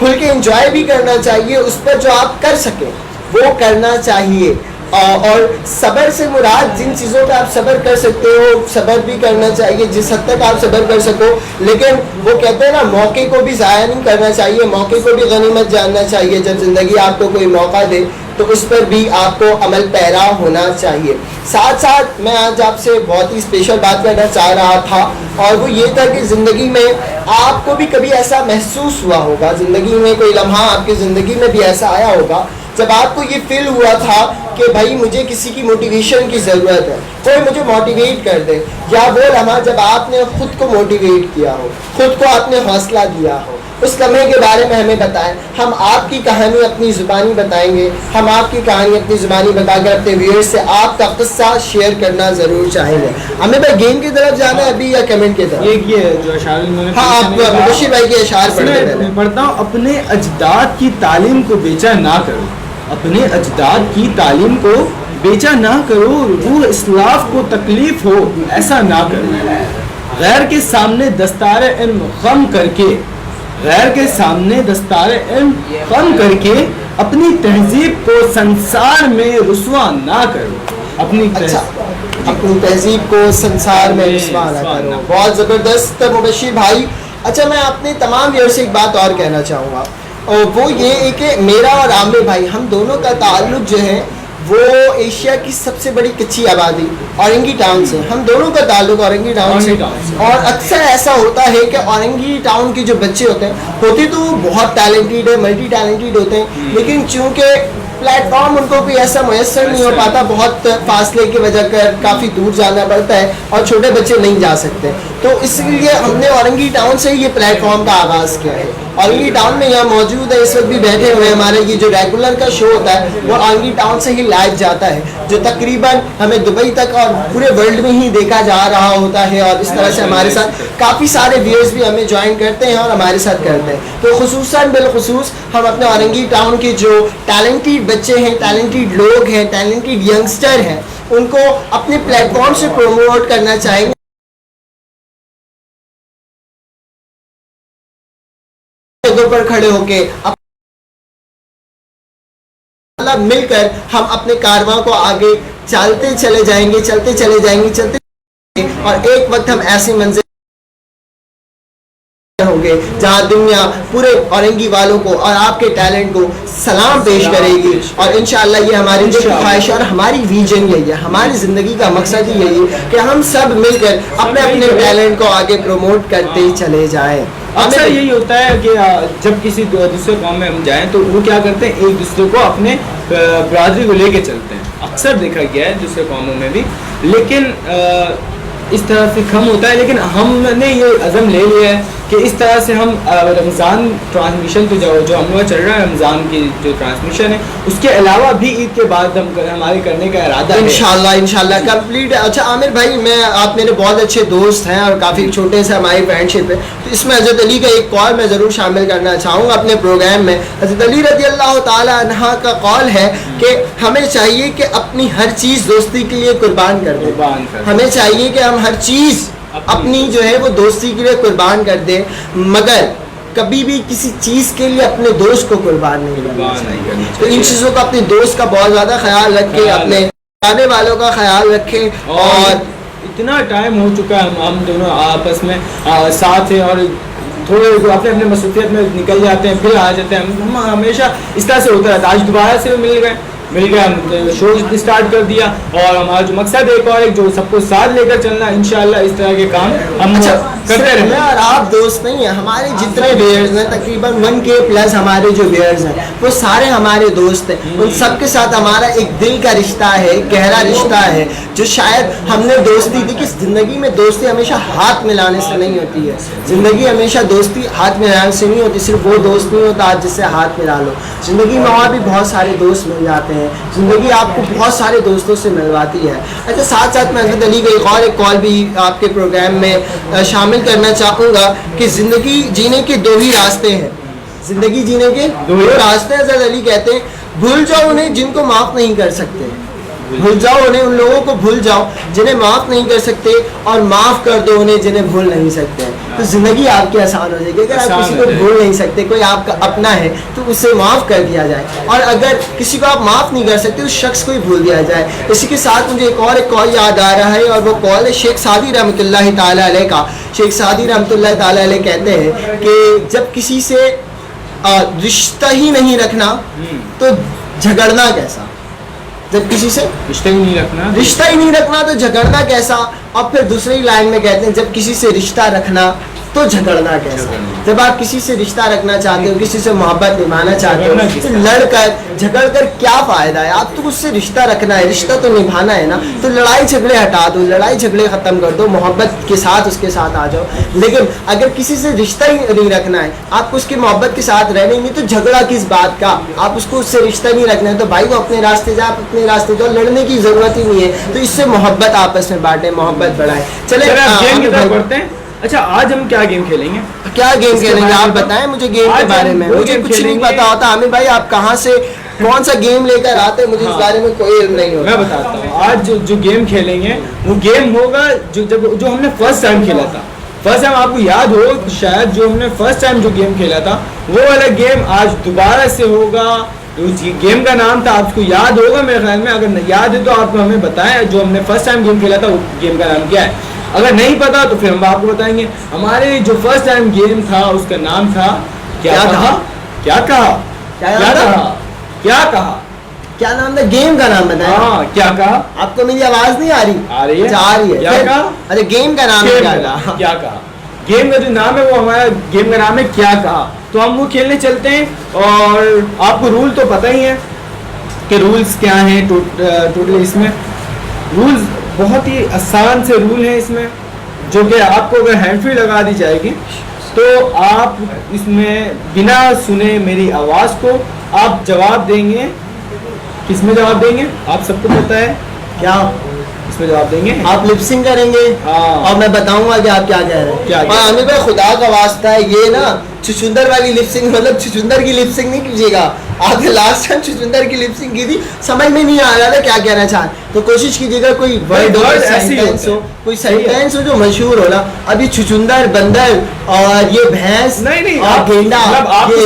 खुल के एंजॉय भी करना चाहिए, उस पर जो आप कर सकें वो करना चाहिए। और सब्र से मुराद जिन चीज़ों का आप सब्र कर सकते हो सब्र भी करना चाहिए, जिस हद तक आप सब्र कर सको। लेकिन वो कहते हैं ना, मौके को भी ज़ाया नहीं करना चाहिए, मौके को भी गनीमत जानना चाहिए। जब ज़िंदगी आपको कोई मौका दे तो उस पर भी आपको अमल पैरा होना चाहिए। साथ साथ मैं आज आपसे बहुत ही स्पेशल बात करना चाह रहा था, और वो ये था कि ज़िंदगी में आपको भी कभी ऐसा महसूस हुआ होगा, ज़िंदगी में कोई लम्हा आपकी ज़िंदगी में भी ऐसा आया होगा जब आपको ये फील हुआ था कि भाई मुझे किसी की मोटिवेशन की ज़रूरत है, कोई मुझे मोटिवेट कर दे। या वो लम्हा जब आपने खुद को मोटिवेट किया हो, खुद को आपने हौसला दिया हो, उस लम्हे के बारे में हमें बताएं। हम आपकी कहानी अपनी ज़ुबानी बताएंगे, हम आपकी कहानी अपनी ज़ुबानी बताकर अपने व्यूअर्स से आपका किस्सा शेयर करना ज़रूर चाहेंगे। हमें भाई गेम की तरफ जाना है अभी या कमेंट की तरफ? ये जो अशार उन्होंने हाँ, आप बशीर भाई के अशार पढ़ता हूँ। अपने अजदाद की तालीम को बेचा ना करो, अपने अजदाद की तालीम को बेचा ना करो, रूह इस्लाफ को तकलीफ हो ऐसा ना करो। गैर के सामने दस्तार इल्म गम करके, गैर के सामने दस्तार इल्म गम करके अपनी तहजीब को संसार में रुसवा ना करो। अपनी अपनी तहजीब को संसार में रुसवा ना करो। बहुत ज़बरदस्त मुबशिर भाई। अच्छा, मैं अपने तमाम व्यूअर्स से एक बात और कहना चाहूँगा, और वो ये है कि मेरा और आमिर भाई, हम दोनों का ताल्लुक जो है वो एशिया की सबसे बड़ी कच्ची आबादी औरंगी टाउन से, हम दोनों का ताल्लुक औरंगी टाउन से। और अक्सर ऐसा होता है कि औरंगी टाउन के जो बच्चे होते तो वो बहुत टैलेंटेड है, मल्टी टैलेंटेड होते हैं, लेकिन चूँकि प्लेटफॉर्म उनको भी ऐसा मुयसर नहीं हो पाता, बहुत फासले की वजह कर काफ़ी दूर जाना पड़ता है और छोटे बच्चे नहीं जा सकते। तो इसलिए हमने औरंगी टाउन से ही ये प्लेटफॉर्म का आगाज़ किया है। औरंगी टाउन में यहाँ मौजूद है, इस वक्त भी बैठे हुए हैं। हमारे ये जो रेगुलर का शो होता है वो औरंगी टाउन से ही लाइव जाता है, जो तकरीबन हमें दुबई तक और पूरे वर्ल्ड में ही देखा जा रहा होता है। और इस तरह से हमारे साथ काफ़ी सारे व्यूअर्स भी हमें ज्वाइन करते हैं और हमारे साथ करते हैं। तो खुसूसन बिलखुसूस हम अपने औरंगी टाउन के जो टैलेंटेड बच्चे हैं, टैलेंटेड लोग हैं, टैलेंटेड यंगस्टर हैं, उनको अपने प्लेटफॉर्म से प्रोमोट करना चाहेंगे। जगहों पर खड़े होके मिलकर हम अपने कारवां को आगे चलते चले जाएंगे, और एक वक्त हम ऐसी मंजिल होंगे जहां दुनिया पूरे औरंगी वालों को और आपके टैलेंट को सलाम पेश करेगी। और इंशाअल्लाह ये हमारी जो ख्वाहिश और हमारी विजन यही है, हमारी ज़िंदगी का मकसद ही यही है कि हम सब मिलकर अपने अपने टैलेंट को आगे प्रमोट करते चले जाएं। अक्सर यही होता है कि जब किसी दूसरे कौम में हम जाएं तो वो क्या करते हैं, एक दूसरे को अपने बरादरी को लेके चलते हैं। अक्सर देखा गया है दूसरे कौमों में भी, लेकिन इस तरह से कम होता है। लेकिन हमने ये अज़म ले लिया है कि इस तरह से हम रमज़ान ट्रांसमिशन तो जो हम लोग चल रहा है, रमज़ान की जो ट्रांसमिशन है, उसके अलावा भी ईद के बाद हमारे करने का इरादा है इंशाल्लाह कंप्लीट है। अच्छा आमिर भाई, आप मेरे बहुत अच्छे दोस्त हैं और काफ़ी छोटे से हमारी फ्रेंडशिप है, तो इसमें हज़रत अली का एक कॉल मैं ज़रूर शामिल करना चाहूँगा अपने प्रोग्राम में। हज़रत अली रज़ी अल्लाह ताला अन्हा का कॉल है कि हमें चाहिए कि अपनी हर चीज़ दोस्ती के लिए कुर्बान कर दें। हमें चाहिए कि हम हर चीज़ अपनी जो है वो दोस्ती के लिए कुर्बान कर दे, मगर कभी भी किसी चीज़ के लिए अपने दोस्त को कुर्बान नहीं करना चाहिए। तो इन चीज़ों का अपने दोस्त का बहुत ज़्यादा ख्याल रखें, अपने आने वालों का ख्याल रखें। और इतना टाइम हो चुका है, हम दोनों आपस में साथ हैं और थोड़े अपने अपने मसरूफियत में निकल जाते हैं, फिर आ जाते हैं। हम हमेशा इस तरह से होता रहता है। आज दोबारा से मिल गए, हम शो स्टार्ट कर दिया, और हमारा जो मकसद है एक और एक जो सबको साथ लेकर चलना, इंशाल्लाह इस तरह के काम हम करते रहेंगे। और आप दोस्त नहीं है, हमारे जितने व्यूअर्स हैं तकरीबन 1K प्लस हमारे जो व्यूअर्स हैं वो सारे हमारे दोस्त हैं। उन सबके साथ हमारा एक दिल का रिश्ता है, गहरा रिश्ता है, जो शायद हमने दोस्ती देखी। ज़िंदगी में दोस्ती हमेशा हाथ मिलाने से नहीं होती है, ज़िंदगी हमेशा दोस्ती हाथ मिलाने से नहीं होती। सिर्फ वो दोस्त नहीं होता जिससे हाथ मिला लो, ज़िंदगी में और भी बहुत सारे दोस्त मिल जाते हैं। ज़िंदगी आपको बहुत सारे दोस्तों से मिलवाती है। अच्छा, साथ साथ मैं हज़रत अली का एक कॉल भी आपके प्रोग्राम में शामिल करना चाहूँगा कि ज़िंदगी जीने के दो ही रास्ते हैं, ज़िंदगी जीने के दो रास्ते हैं। हज़रत अली कहते हैं, भूल जाओ उन्हें जिनको माफ़ नहीं कर सकते, भूल जाओ उन्हें, उन लोगों को भूल जाओ जिन्हें माफ़ नहीं कर सकते, और माफ़ कर दो उन्हें जिन्हें भूल नहीं सकते। तो ज़िंदगी आपकी आसान हो जाएगी। अगर आप आसान किसी हो को जाएगी। भूल नहीं सकते, कोई आपका अपना है, तो उसे माफ़ कर दिया जाए। और अगर किसी को आप माफ़ नहीं कर सकते, उस शख्स को ही भूल दिया जाए। इसी के साथ मुझे एक कॉल याद आ रहा है, और वो कॉल है शेख सादी रहमतुल्लाह ताला अलैह का। शेख सादी रहमतुल्लाह ताला अलैह कहते हैं कि जब किसी से रिश्ता ही नहीं रखना तो झगड़ना कैसा। जब किसी से रिश्ता ही नहीं रखना तो झगड़ना कैसा। और फिर दूसरी लाइन में कहते हैं जब किसी से रिश्ता रखना तो झगड़ना कैसा। जब आप किसी से रिश्ता रखना चाहते हो, किसी से मोहब्बत निभाना चाहते हो, तो लड़कर झगड़ कर क्या फ़ायदा है। आप तो उससे रिश्ता रखना है, रिश्ता तो निभाना है ना। तो लड़ाई झगड़े हटा दो, लड़ाई झगड़े ख़त्म कर दो, मोहब्बत के साथ उसके साथ आ जाओ। लेकिन अगर किसी से रिश्ता ही नहीं रखना है, आपको उसकी मोहब्बत के साथ रहना ही नहीं, तो झगड़ा किस बात का। आप उसको उससे रिश्ता नहीं रखना है तो भाई वो अपने रास्ते जाए, आप अपने रास्ते जाओ, लड़ने की ज़रूरत ही नहीं है। तो इससे मोहब्बत आपस में बांटे, मोहब्बत बढ़ाए। चले गेम की तरफ बढ़ते हैं। अच्छा, आज हम क्या गेम खेलेंगे? क्या गेम खेलेंगे आप बताएं मुझे गेम के बारे में। मुझे कुछ नहीं पता होता। आमिर भाई आप कहाँ से कौन सा गेम लेकर आते हैं, मुझे इस बारे में कोई इल्म नहीं होता। मैं बताता हूँ। आज जो गेम खेलेंगे वो गेम होगा जो हमने फर्स्ट टाइम खेला था। फर्स्ट टाइम आपको याद हो शायद, जो हमने फर्स्ट टाइम जो गेम खेला था वो वाला गेम आज दोबारा से होगा। उस गेम का नाम था, आपको याद होगा मेरे ख्याल में। अगर याद है तो आप हमें बताएं जो हमने फर्स्ट टाइम गेम खेला था वो गेम का नाम क्या है। अगर नहीं पता तो फिर हम आपको बताएंगे। हमारे जो फर्स्ट टाइम गेम था उसका नाम था क्या नाम था गेम का नाम बताया। हाँ, क्या कहा? आपको मेरी आवाज नहीं आ रही? आ रही है। अच्छा, आ रही है। क्या कहा? अरे गेम का नाम क्या था? क्या कहा? गेम का जो नाम है वो हमारा गेम का नाम है क्या कहा। तो हम वो खेलने चलते हैं। और आपको रूल तो पता ही है कि रूल्स क्या हैं। टोटल इसमें रूल्स बहुत ही आसान से रूल है इसमें, जो कि आपको अगर हैंड फ्री लगा दी जाएगी तो आप इसमें बिना सुने मेरी आवाज़ को आप जवाब देंगे। किसमें जवाब देंगे? आप सबको पता है क्या इसमें जवाब देंगे। आप लिपसिंग करेंगे। हाँ। और मैं बताऊंगा कि आप क्या कह रहे हैं। क्या? और आमिर भाई खुदा का वास्ता है, ये ना छुचुंदर वाली लिपसिंग, मतलब छुचुंदर की लिपसिंग नहीं कीजिएगा। आपने लास्ट टाइम छुचुंदर की लिपसिंग की थी, समझ में नहीं आ रहा था क्या कहना चाह। तो कोशिश कीजिएगा कोई वर्ड हो, सेंटेंस हो, कोई सेंटेंस हो जो मशहूर हो ना। अभी छुचुंदर, बंदर और ये भैंस नहीं, और गेंडा, ये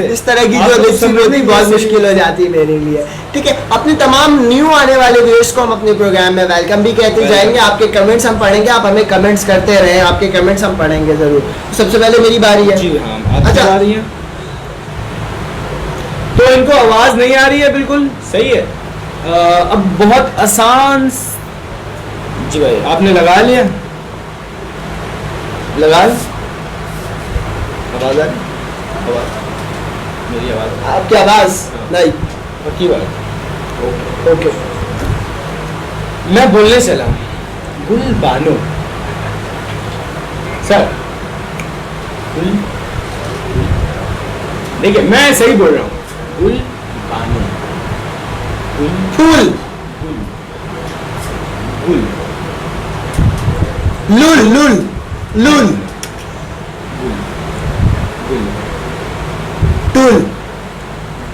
इस तरह की जो लिपसिंग होती है बहुत मुश्किल हो जाती है मेरे लिए। ठीक है, अपने तमाम न्यू आने वाले व्यूअर्स को हम अपने प्रोग्राम में वेलकम भी कहते जाएंगे। आपके कमेंट्स हम पढ़ेंगे, आप हमें कमेंट्स करते रहें, आपके कमेंट्स हम पढ़ेंगे जरूर। सबसे पहले मेरी बारी है। जी हाँ, आपकी अच्छा। बारी है। तो इनको आवाज नहीं आ रही है, बिल्कुल सही है। अब बहुत आसान। जी भाई आपने लगा लिया? लगा ली? आवाज आ रही? आवाज मेरी आवाज आपकी आवाज नहीं पक्की बात। ओके। मैं बोलने चला गुल बानो सर। गुल, देखिए मैं सही बोल रहा हूँ। गुल बानो, गुल, फूल, गुल, गुल, लुल, लुल, लुल, गुल, गुल, टुल,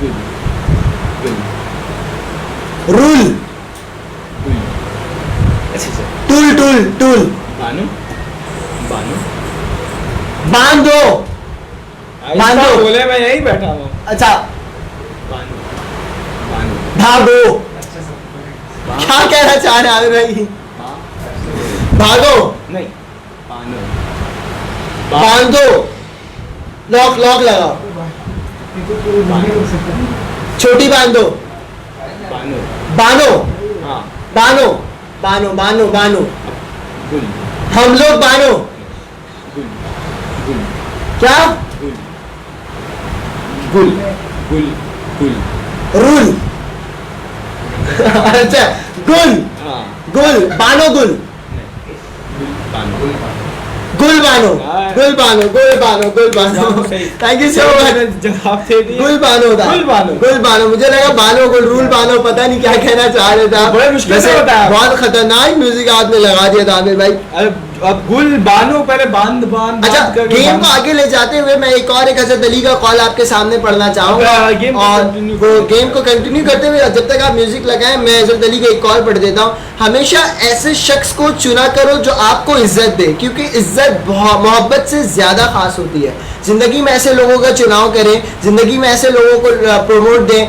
गुल, गुल, रुल, गुल। अच्छा टुल, टुल, टुल, बानो, बानो, बांधो, बानो। बोले मैं यहीं बैठा हूँ। अच्छा बानो, बानो, भागो। क्या कहना चाह रहे हैं भाई? भागो नहीं, बानो, बांधो, लॉक लॉक लगाओ, छोटी बांधो, बानो, बानो, हाँ, बानो, बानो, बानो, बानो, गुल, हम लोग बानो। गुल, गुल, क्या? गुल, गुल, गुल, गुल, रूल। अच्छा गुल, हाँ, गुल बानो, गुल, गुल, बानो, गुल बानो, हाँ। गुल बानो, गुल बानो, गुल बानो। सही। Thank you so much. जवाब दे दिया। गुल बानो था। गुल बानो। गुल बानो, मुझे लगा बानो गुल, रूल बानो, पता नहीं क्या कहना चाह रहे थे आप। बड़े मुश्किल से वैसे बताया। बहुत खतरनाक म्यूजिक आपने लगा दिया था आमिर भाई। अरे अब गुल बानो पहले बांध अच्छा, गेम को आगे ले जाते हुए मैं एक हज़रत अली का कॉल आपके सामने पढ़ना चाहूंगा और वो गेम को कंटिन्यू करते हुए जब तक आप म्यूजिक लगाएं मैं हज़रत अली का एक कॉल पढ़ देता हूँ। हमेशा ऐसे शख्स को चुना करो जो आपको इज्जत दे, क्योंकि इज्जत मोहब्बत से ज़्यादा खास होती है। ज़िंदगी में ऐसे लोगों का चुनाव करें, ज़िंदगी में ऐसे लोगों को प्रमोट दें,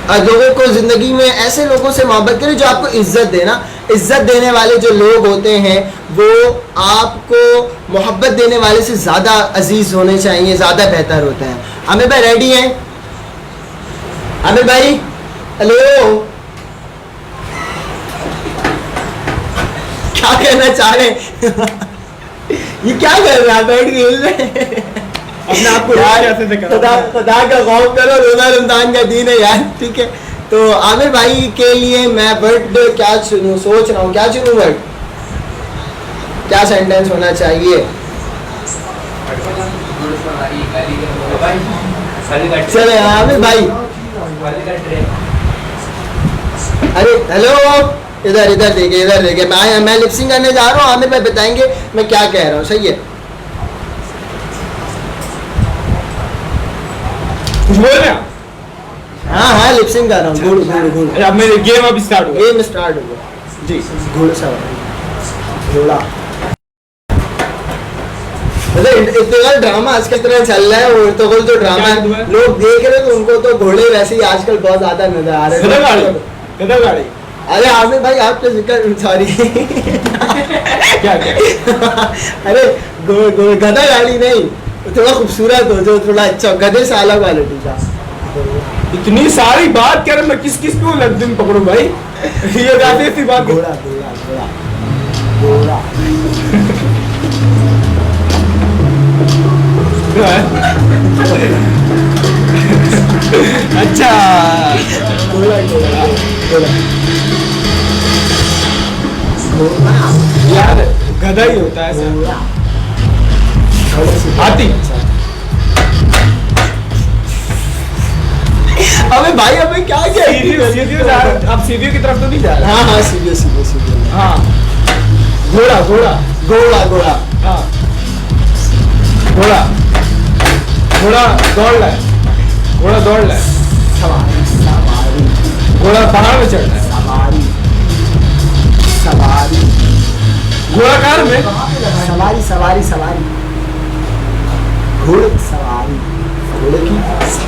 लोगों को ज़िंदगी में ऐसे लोगों से मोहब्बत करें जो आपको इज्जत देना। इज्जत देने वाले जो लोग होते हैं वो आपको मोहब्बत देने वाले से ज़्यादा अजीज़ होने चाहिए, ज़्यादा बेहतर होते हैं। आमिर भाई रेडी हैं? आमिर भाई हेलो, क्या कहना चाह रहे हैं? ये क्या कर रहे हैं? बैठ के अपने आप को खुदा का खौफ करो, रोजा रमजान का दिन है यार, ठीक है। तो आमिर भाई के लिए मैं वर्ड क्या चुनूं, सोच रहा हूँ क्या चुनूं वर्ड, क्या सेंटेंस होना चाहिए। चले आमिर भाई, अरे हेलो, इधर इधर देखिए, इधर देखिए, मैं लिपसिंग करने जा रहा हूँ, आमिर भाई बताएंगे मैं क्या कह रहा हूँ, सही है? कुछ बोल रहे हैं? हाँ हाँ लिपसिंग कर रहा हूँ। गुड़ गुड़ गुड़, अब मेरे गेम अभी स्टार्ट हो गया। गेम स्टार्ट हो गया जी। घोड़ा सवारी, घोड़ा, मतलब इतना ड्रामा आज की तरह चल रहा है। और तो जो ड्रामा है लोग देख रहे हैं तो उनको तो घोड़े वैसे ही आजकल बहुत ज्यादा नजर आ रहे हैं। गधा गाड़ी। अरे आमिर भाई आप तो जिक्र, सॉरी क्या क्या? अरे गधा गाड़ी नहीं, थोड़ा खूबसूरत हो, जो थोड़ा अच्छा गधे से अलग क्वालिटी का। इतनी सारी बात कर, मैं किस किस को लग दिन पकड़ू भाई? ये ज्यादा सी बात। घोड़ा घोड़ा घोड़ा घोड़ा, अच्छा घोड़ा घोड़ा घोड़ा यार, गधा ही होता है ऐसा। हाथी। अबे भाई अबे क्या क्या आप सीधी की तरफ तो नहीं जा रहे? हाँ हाँ सीधे सीधे सीधे। हाँ, घोड़ा घोड़ा घोड़ा घोड़ा, हाँ, घोड़ा घोड़ा दौड़ रहा है, घोड़ा दौड़ रहा है, सवारी सवारी, घोड़ा पहाड़ में चढ़ रहा है, सवारी सवारी, घोड़ा कार में, सवारी सवारी सवारी, घोड़े सवारी, घोड़े की सवारी।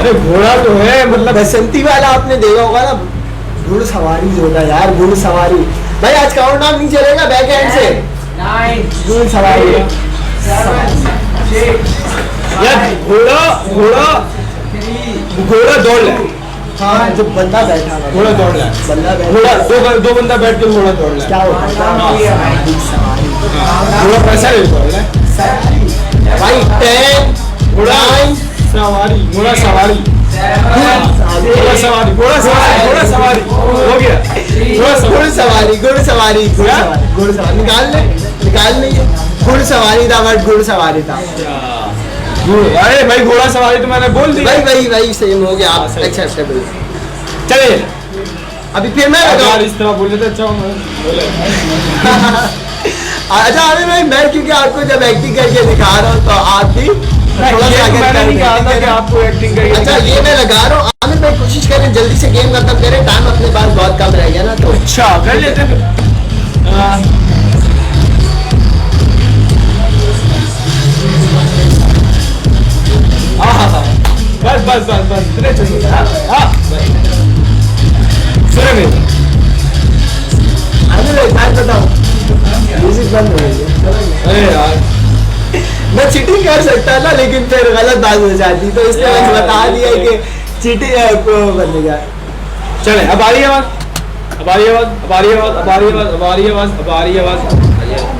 अरे घोड़ा तो है, मतलब बसंती वाला आपने देखा होगा ना, घुड़ सवारी जो होता है यार, घुड़ सवारी। भाई आज काउंट डाउन नहीं चलेगा बैक हैंड से? 9 घुड़ सवारी 7 6 यार घोड़ा घोड़ा घोड़ा दौड़ रहा है। हाँ जो बंदा बैठा है, घोड़ा दौड़ रहा है, बंदा घोड़ा बैठा, दो बंदा बैठ के घोड़ा दौड़ रहा है। क्या होता है? सवारी घोड़ा पैसा नहीं दौड़ रहा है सवारी। भाई 10 घोड़ा 9 सवारी, घोड़ा सवारी, घोड़ा सवारी, घोड़ा सवारी, घोड़ा सवारी हो गया। घुड़ सवारी गुड़ सवारी गुड़ सवारी गुड़ सवारी, निकाल नहीं, घुड़ सवारी था, वर्ड घुड़ सवारी था। अरे भाई घोड़ा सवारी तो मैंने बोल दी भाई वही सेम हो गया, आप सही। एक्सेप्टेबल। चले। अभी फिर मैं यार इस तरह बोले तो अच्छा अच्छा अभी मैं क्योंकि आपको जब एक्टिंग करके दिखा रहा हूँ तो आप भी थोड़ा सा आगे मैंने कर नहीं कहा था देंगे। कि आपको एक्टिंग करके अच्छा ये मैं लगा रहा हूँ, आमिर भाई कोशिश करें जल्दी से गेम खत्म करें, टाइम अपने पास बहुत कम रह गया ना तो। अच्छा कर लेते हैं। बस इतने चाहिए। सुने मेरी, आमिर भाई बात बताओ, म्यूजिक बंद हो गई है। अरे यार मैं चीटिंग कर सकता ना, लेकिन फिर गलत बात हो जाती, तो इसलिए मैंने बता दिया कि चीटिंग को बनेगा। चले, अब आ रही आवाज, अब आ रही आवाज, अब आ रही आवाज, अब आ रही आवाज, अब आ रही आवाज, अब आ रही आवाज,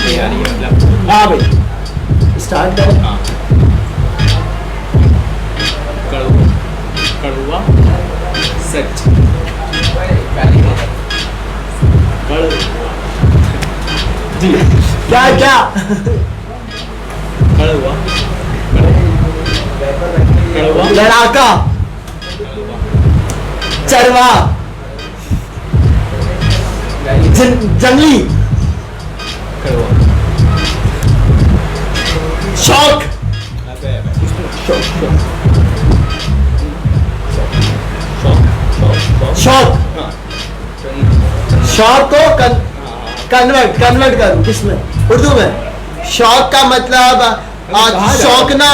नहीं आ रही है मतलब। हाँ भाई स्टार्ट करें। हाँ। कड़वा सच, जी क्या क्या कड़वा कड़वा लड़ाका, चरवा, जंगली, शौक, शौक, शौक को कन्वर्ट कर किसमें, उर्दू में। शौक का मतलब शौकना।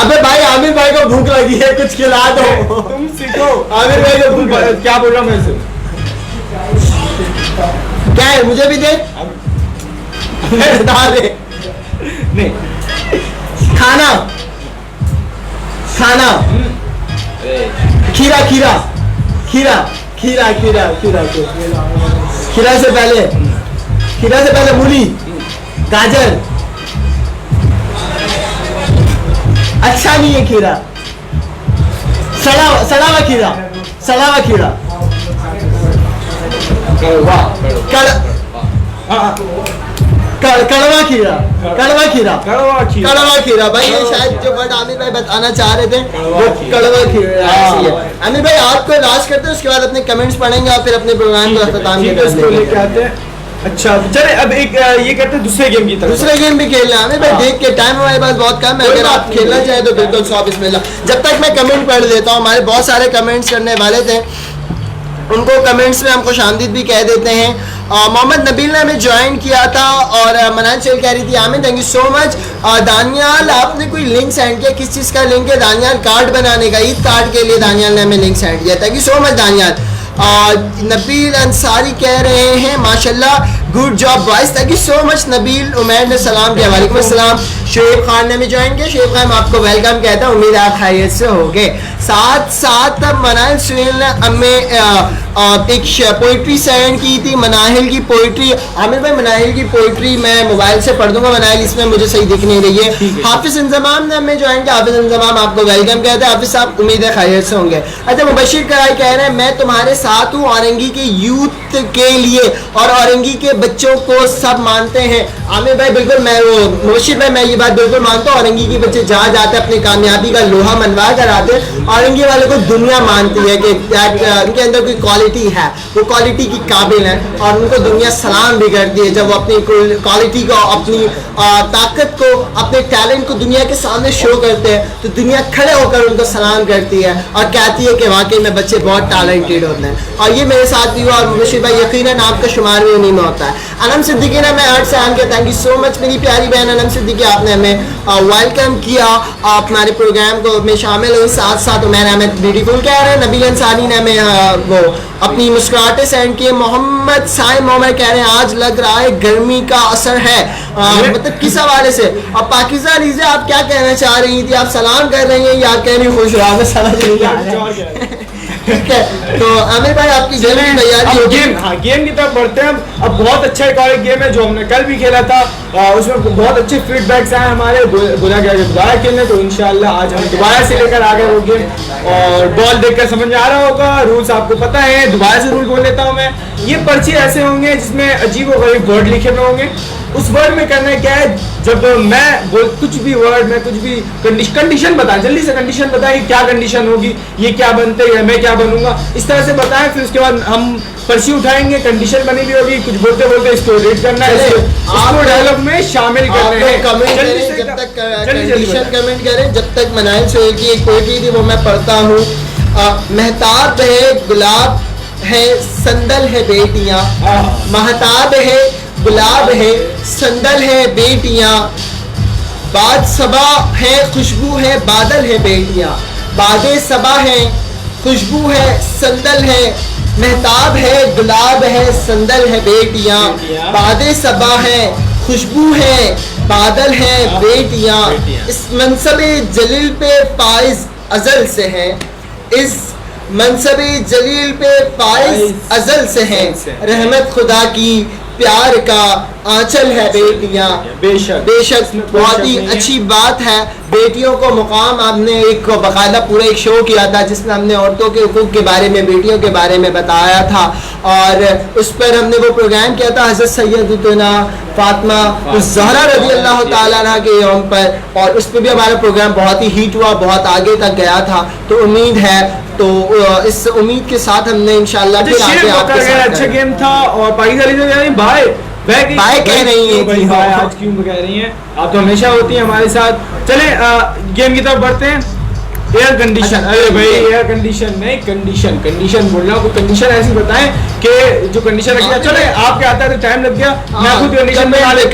अबे भाई आमिर भाई को भूख लगी है, कुछ खिला दो। तुम सीखो। आमिर भाई को भूख क्या बोल रहा हूँ मैं? क्या है, मुझे भी दे। डाल दे। नहीं, खाना, खाना, खीरा, खीरा, खीरा, खीरा, खीरा, खीरा, खीरा से पहले मूली, गाजर। अच्छा नहीं है खीरा, सड़ा हुआ खीरा, सड़ा हुआ खीरा, कड़वा खीरा, कड़वा खीरा, कड़वा खीरा। भाई ये शायद जो वर्ड आमिर भाई बताना चाह रहे थे वो कड़वा खीरा ऐसी है। आमिर भाई आपको लास्ट करते हैं, उसके बाद अपने कमेंट्स पढ़ेंगे और फिर अपने प्रोग्राम को अख्ताम लेके आते हैं। अच्छा चले अब एक ये करते हैं दूसरे गेम की तरफ। दूसरे गेम भी खेलना है हमें भाई, देख के टाइम हमारे पास बहुत कम है। अगर आप खेलना चाहें तो बिल्कुल सौ बिस्मिल्लाह। जब तक मैं कमेंट पढ़ लेता हूँ, हमारे बहुत सारे कमेंट्स करने वाले थे, उनको कमेंट्स में हम खुशामदीद भी कह देते हैं। मोहम्मद नबील ने हमें ज्वाइन किया था और मनान चल कह रही थी Aamir thank you so much. Daniyal आपने कोई लिंक सेंड किया, किस चीज़ का लिंक है? दानियाल कार्ड बनाने का, ईद कार्ड के लिए दानियाल ने हमें लिंक सेंड किया। Thank you so much Daniyal. Nabeel Ansari कह रहे हैं माशाल्लाह good job boys, thank you so much Nabeel. Umair ने सलाम किया, वालेकुम अस्सलाम। शोएब खान ने भी ज्वाइन किया, शोएब खान आपको वेलकम कहता हूँ, उम्मीद आप खैरियत से होंगे। साथ साथ मनाहिल सुहेल ने हमें एक पोइट्री सेंड की थी, मनाहिल की पोइट्री। आमिर भाई मनाहिल की पोइट्री मैं मोबाइल से पढ़ दूंगा, मनाहिल इसमें मुझे सही दिख नहीं रही है। हाफिज इंजमाम ने हमें ज्वाइन किया, हाफिज इंजमाम आपको वेलकम कहते हैं। हाफिज साहब उम्मीद है खैरियत से होंगे। अच्छा मुबशिर कराई कह रहे हैं मैं तुम्हारे साथ हूँ, औरंगी के यूथ के लिए और औरंगी के बच्चों को सब मानते हैं। आमिर भाई बिल्कुल मैं वो मुबशिर भाई मैं ये बात बिल्कुल मानता हूँ, औरंगी के बच्चे जहाँ जाते अपनी कामयाबी का लोहा मनवा कर आते। औरंगी वाले को दुनिया मानती है कि उनके अंदर कोई क्वालिटी है, वो क्वालिटी की काबिल है और उनको दुनिया सलाम भी करती है जब वो अपनी क्वालिटी को, अपनी ताकत को, अपने टैलेंट को दुनिया के सामने शो करते हैं तो दुनिया खड़े होकर उनको सलाम करती है और कहती है कि वाकई में बच्चे बहुत टैलेंटेड होते हैं। और ये मेरे साथ भी हुआ और मुबशिर भाई यकीनन आपका शुमार भी उन्हीं में होता है। अनम सिद्दीकी ने मैं हर्ट से आन के थैंक यू सो मच मेरी प्यारी बहन अनम सिद्दीकी, आपने हमें वेलकम किया, आप हमारे प्रोग्राम को में शामिल हुई। साथ साथ उमैर अहमद ब्यूटीफुल कह रहे हैं, नबील अंसारी ने हमें वो अपनी मुस्कुराहटें सेंड किए। मोहम्मद साइम मोहम्मद कह रहे हैं आज लग रहा है गर्मी का असर है, मतलब किस हवाले से? अब पाकिज़ा लीजिए आप क्या कहना चाह रही थी? आप सलाम कर रही हैं या कह रही खुश रहा? समझ नहीं आ रहा है। ठीक है तो आमिर भाई आपकी गेम की तैयारी हो गेम, हाँ गेम की तरफ बढ़ते हैं। अब बहुत अच्छा एक और गेम है जो हमने कल भी खेला था, उसमें बहुत अच्छे फीडबैक्स आए हमारे, बोला गया कि दोबारा खेलने, तो इंशाल्लाह आज हम दोबारा से लेकर आ गए वो गेम। और बॉल देखकर समझ में आ रहा होगा, रूल्स आपको पता है, दोबारा से रूल बोल लेता हूँ मैं। ये पर्ची ऐसे होंगे जिसमें अजीब व गरीब वर्ड लिखे हुए होंगे। उस वर्ड में करना क्या है, जब मैं कुछ भी वर्ड में कुछ भी कंडीशन बताएं, जल्दी से कंडीशन बताएं कि क्या कंडीशन होगी, ये क्या बनते हैं, मैं क्या बनूंगा, इस तरह से बताएं। फिर उसके बाद हम पर्ची उठाएंगे, कंडीशन बनी हुई होगी, कुछ बोलते बोलते इसको रीड करना है, इसको डायलॉग में शामिल करना है। कमेंट करें जब तक कंडीशन कमेंट करें, जब तक मनाहिल सुहेल की एक पोएट्री थी वो मैं पढ़ता हूँ। महताब है गुलाब है संदल है बेटियां, महताब है गुलाब है संदल है बेटियां, बाद सबा है खुशबू है बादल है बेटियां, बादे सबा है खुशबू है संदल है, महताब है गुलाब है संदल है बेटियां, बादे सबा है खुशबू है बादल है बेटियां, इस मनसबे जलील पे फाइज अजल से है, इस मनसबे जलील पे फाइज अजल से है, रहमत खुदा की प्यार का आंचल है बेटियां। बेशक बेशक बहुत ही अच्छी बात है, बेटियों को मुकाम, आपने एक बाकायदा पूरा एक शो किया था जिसमें हमने औरतों के हुकूक के बारे में, बेटियों के बारे में बताया था, और उस पर हमने वो प्रोग्राम किया था हज़रत सैयदतुना फातिमा ज़हरा रज़ी अल्लाह ताला अन्हा के यौम पर, और उस पर भी हमारा प्रोग्राम बहुत ही हिट हुआ, बहुत आगे तक गया था। तो उम्मीद है, तो इस उम्मीद के साथ हमने इंशाल्लाह फिर आगे आपके साथ अच्छा गेम था। और पाकिस्तानी बाय कह रही है भाई, आज क्यों कह रही हैं? आप तो हमेशा होती हैं हमारे साथ। चले गेम की तरफ बढ़ते हैं। एयर कंडीशन, अरे भाई एयर कंडीशन नहीं, कंडीशन बोल रहा हूँ। कोई कंडीशन ऐसी बताएं कि जो कंडीशन रखिए। चले आपके आता है तो टाइम लग गया, मैं खुद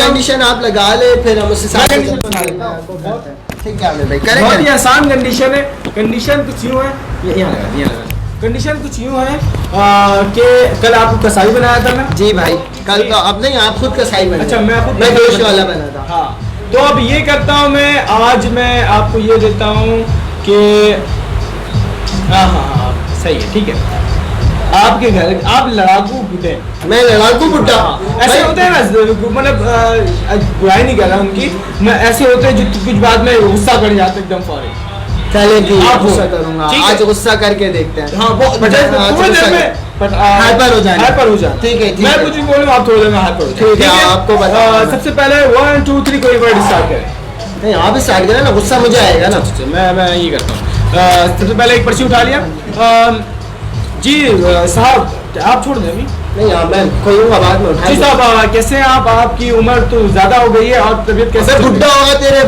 कंडीशन आप लगा ले, फिर हम उससे साथ ठीक है भाई, बहुत ही आसान कंडीशन है। कंडीशन कुछ यूँ है, कंडीशन कुछ यूँ है कि कल आपको कसाई बनाया था मैं। जी भाई, कल तो अब नहीं, आप खुद कसाई बना। अच्छा, मैं गोश्त वाला बना था। हाँ, तो अब ये करता हूँ मैं, आज मैं आपको ये देता हूँ कि हाँ सही है, ठीक है। आपके घर आप लड़ाकू बुड्ढे, मैं लड़ाकू बुड्ढा, ऐसे होते हैं ना, मतलब बुराई नहीं कर रहा उनकी, मैं ऐसे होते हैं जो कुछ बाद में गुस्सा कर जाते एकदम फौरी। चले जी, आप गुस्सा करूंगा आज, गुस्सा करके देखते हैं। हाँ, वो हाइपर हो जाए, ठीक है। मैं कुछ भी बोलूँ, आप थोड़ी देर में हाइपर हो जाए, ठीक है। आपको सबसे पहले 1 2 3 कोई वर्ड स्टार्ट करें। नहीं, आप ही स्टार्ट करें ना, गुस्सा मुझे आएगा ना। मैं ये करता हूँ। सबसे पहले एक पर्ची उठा लिया। जी साहब, आप छोड़ दें अभी। नहीं, मैं खोलूंगा बाद में। जी साहब, कैसे हैं आप? आपकी उम्र तो ज्यादा हो गई है और तबीयत कैसे? बुड्ढा होगा तेरा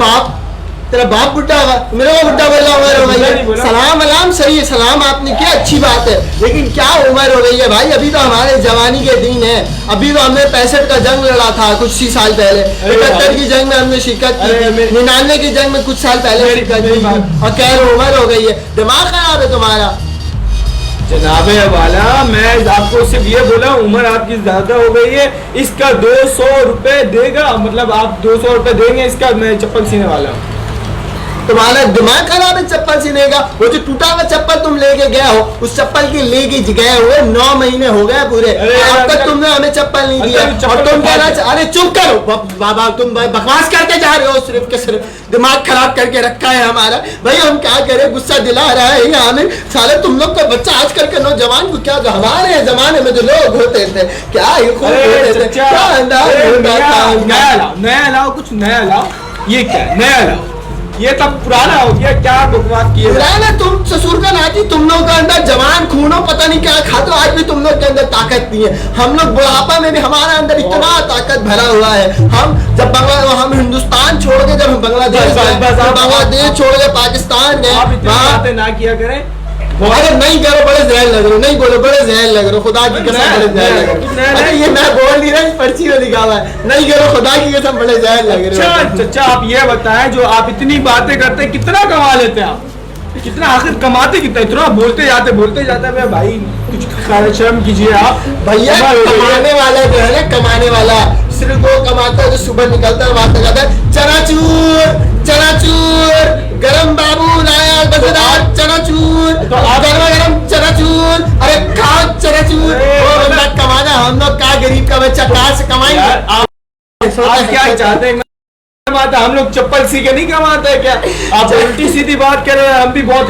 बाप बुड्ढा होगा, मेरे को बुड्ढा बोला उम्र। सलाम अलाम, सही है, सलाम आपने किया, अच्छी बात है, लेकिन क्या उम्र हो गई है भाई? अभी तो हमारे जवानी के दिन है। अभी तो हमने 65 का जंग लड़ा था कुछ ही साल पहले, 71 की जंग में हमने शिरकत की, 99 की जंग में कुछ साल पहले शिरकत की, और कह रहे उम्र हो गई है। दिमाग खराब है तुम्हारा जनाबे वाला। मैं आपको सिर्फ ये बोला, उम्र आपकी ज्यादा हो गई है। इसका 200 रुपए देगा, मतलब आप 200 रुपए देंगे इसका, मैं चप्पल सीने वाला हूँ। तुम्हारा दिमाग खराब है चप्पल सीने का? वो जो टूटा हुआ चप्पल तुम लेके गए हो, उस चप्पल के लेके गए हुए 9 महीने हो गए पूरे, अब तक तुमने हमें चप्पल नहीं दिया, और तुम कहना, अरे चुप करो बाबा, तुम बकवास करते जा रहे हो, सिर्फ के सिर्फ दिमाग खराब करके रखा है हमारा। भाई हम क्या करें, गुस्सा दिला रहा है यहाँ हमें। साले तुम लोग का बच्चा आजकल के नौजवान को क्या, जो हमारे जमाने में जो लोग होते थे, क्या नया लाओ, कुछ नया लाओ। ये क्या नया लाओ? ये तब पुराना हो गया, क्या बकवास किए? पुराना तुम ससुर का नाती, तुम लोग का अंदर जवान खूनो पता नहीं क्या खाते हो, आज भी तुम लोग के अंदर ताकत नहीं है। हम लोग बुढ़ापा में भी हमारा अंदर इतना ताकत भरा हुआ है। हम हिंदुस्तान छोड़ के, जब हम बांग्लादेश छोड़ के पाकिस्तान गए, बातें ना किया करें। अरे नहीं करो, बड़े जहर लग रहे हो, नहीं बोलो, बड़े जहर लग रहे हो, खुदा की कसम बड़े जहर लग रहे हो। अरे ये मैं बोल नहीं रहा, इस पर्ची में लिखा हुआ है, नहीं करो, खुदा की कसम बड़े जहर लग रहे हो। अच्छा, आप ये बताएं, जो आप इतनी बातें करते हैं, कितना कमा लेते हैं आप? कितना आखिर कमाते कितना? इतना बोलते जाते भाई, कुछ शर्म कीजिए आप भैया। कमाने वाला जो है ना, कमाने वाला सिर्फ वो कमाता है जो सुबह निकलता है, बात करता है, चनाचूर गरम बाबू लाया मजेदार चनाचूर, तो गरम चनाचूर, अरे खा चनाचूर। कमाना हम लोग का, गरीब का बच्चा कहाँ से कमाएंगे? आप क्या चाहते हैं? हम लोग चप्पल सी के नहीं कमाते क्या? आप उल्टी सीधी बात कर रहे हैं। हम भी बहुत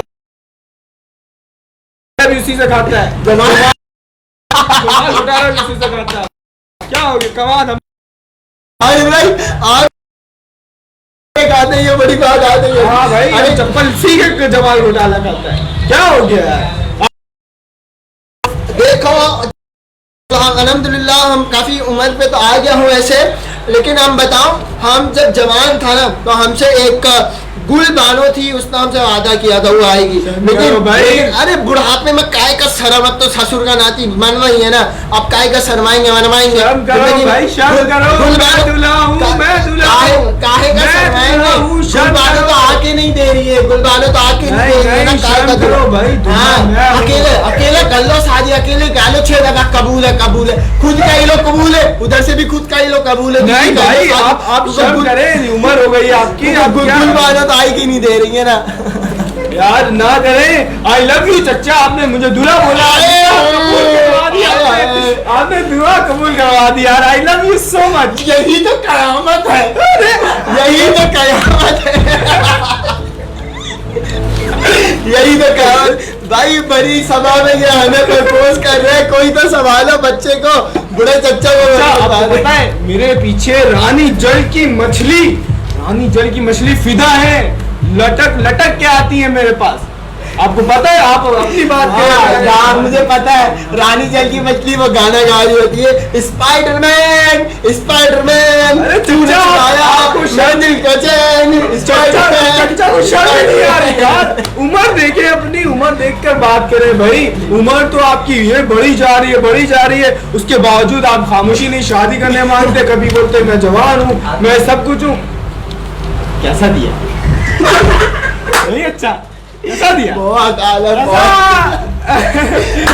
उसी से खाता है, उसी से खाता है। क्या हो गया? कमान भाई आप आते हैं, ये बड़ी बात आती है। हाँ भाई, अरे चप्पल सी के जमाल घोटाला करता है, क्या हो गया? देखो अल्हम्दुलिल्लाह, हम काफी उम्र पे तो आ गया हूँ ऐसे, लेकिन हम बताओ, हम जब जवान था ना, तो हमसे एक गुल बानो थी, उसने हमसे वादा किया था वो आएगी, लेकिन अरे बुढ़ापे में काय का शर्म, अब तो ससुर का नाती मनवा ही है ना, अब काय का शर्माएंगे मनवाएंगे। काहे का शर्माएंगे? गुलबानो तो आके नहीं दे रही है, गुलबानो तो आके नहीं दे रही है ना। अकेले अकेले कर लो शादी, अकेले गालो 6 जगह कबूल है, खुद का ही लो कबूल है, उधर से भी खुद का ही लो कबूल है। नहीं भाई, आप शर्म करें, उम्र हो गई आपकी, गुलबानो तो आई की नहीं दे रही है ना। यार ना करें। आई लव यू चच्चा, आपने मुझे दूल्हा बोला, आपने दुआ कबूल करवा दी यार। I love you so much. यही तो कयामत है, यही तो कयामत है। भाई बड़ी सभा में ये हमें प्रपोज कर रहे हैं, कोई तो संभालो बच्चे को, बुढ़े चच्चा अच्छा, को। आपको पता है मेरे पीछे रानी जल की मछली फिदा है, लटक लटक के आती है मेरे पास। आपको पता है, आप अपनी बात कर रहे हैं। हाँ, मुझे पता है रानी जल की मछली वो गाना गा रही होती है, स्पाइडरमैन स्पाइडरमैन अरे तूने चचा, चुराया आपको मेरे दिल का चैन, स्पाइडरमैन। चचा को शर्म नहीं आ रही यार, उम्र देखे, अपनी उम्र देखकर बात करें भाई। उम्र तो आपकी ये बढ़ी जा रही है, उसके बावजूद आप खामोशी नहीं शादी करने मांगते, कभी बोलते मैं जवान हूँ, मैं सब कुछ हूँ। कैसा दिया? नहीं अच्छा, कैसा दिया? बहुत आला,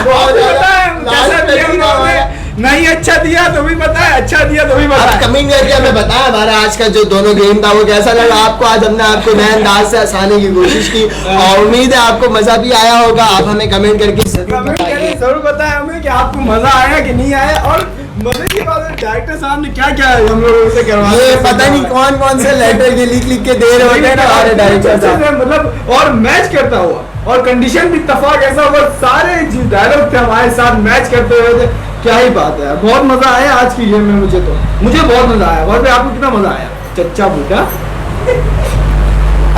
बहुत पता है कैसा दिया उन्होंने? नहीं अच्छा दिया तो भी पता है, अच्छा दिया तो भी पता आप है। कमेंट करके हमें बताया हमारा आज का जो दोनों गेम था वो कैसा लगा आपको। आज हमने आपको नए अंदाज से हंसाने की कोशिश की और उम्मीद है आपको मजा भी आया होगा। आप हमें कमेंट करके कमेंट करें, जरूर बताएं हमें कि आपको मजा आया कि नहीं आया। और मजे की बात है, डायरेक्टर साहब ने क्या क्या हम लोगों से करवाया, ये पता नहीं कौन कौन से लेटर ये लिख के दे रहे होते हैं ना हमारे डायरेक्टर साहब। मतलब और मैच करता हुआ, और कंडीशन भी इत्तेफाक ऐसा हुआ, सारे जो डायलॉग थे हमारे साथ मैच करते हुए थे। क्या ही बात है, बहुत मजा आया आज की गेम में। मुझे बहुत मजा आया। और आपको कितना मजा आया चच्चा बूटा?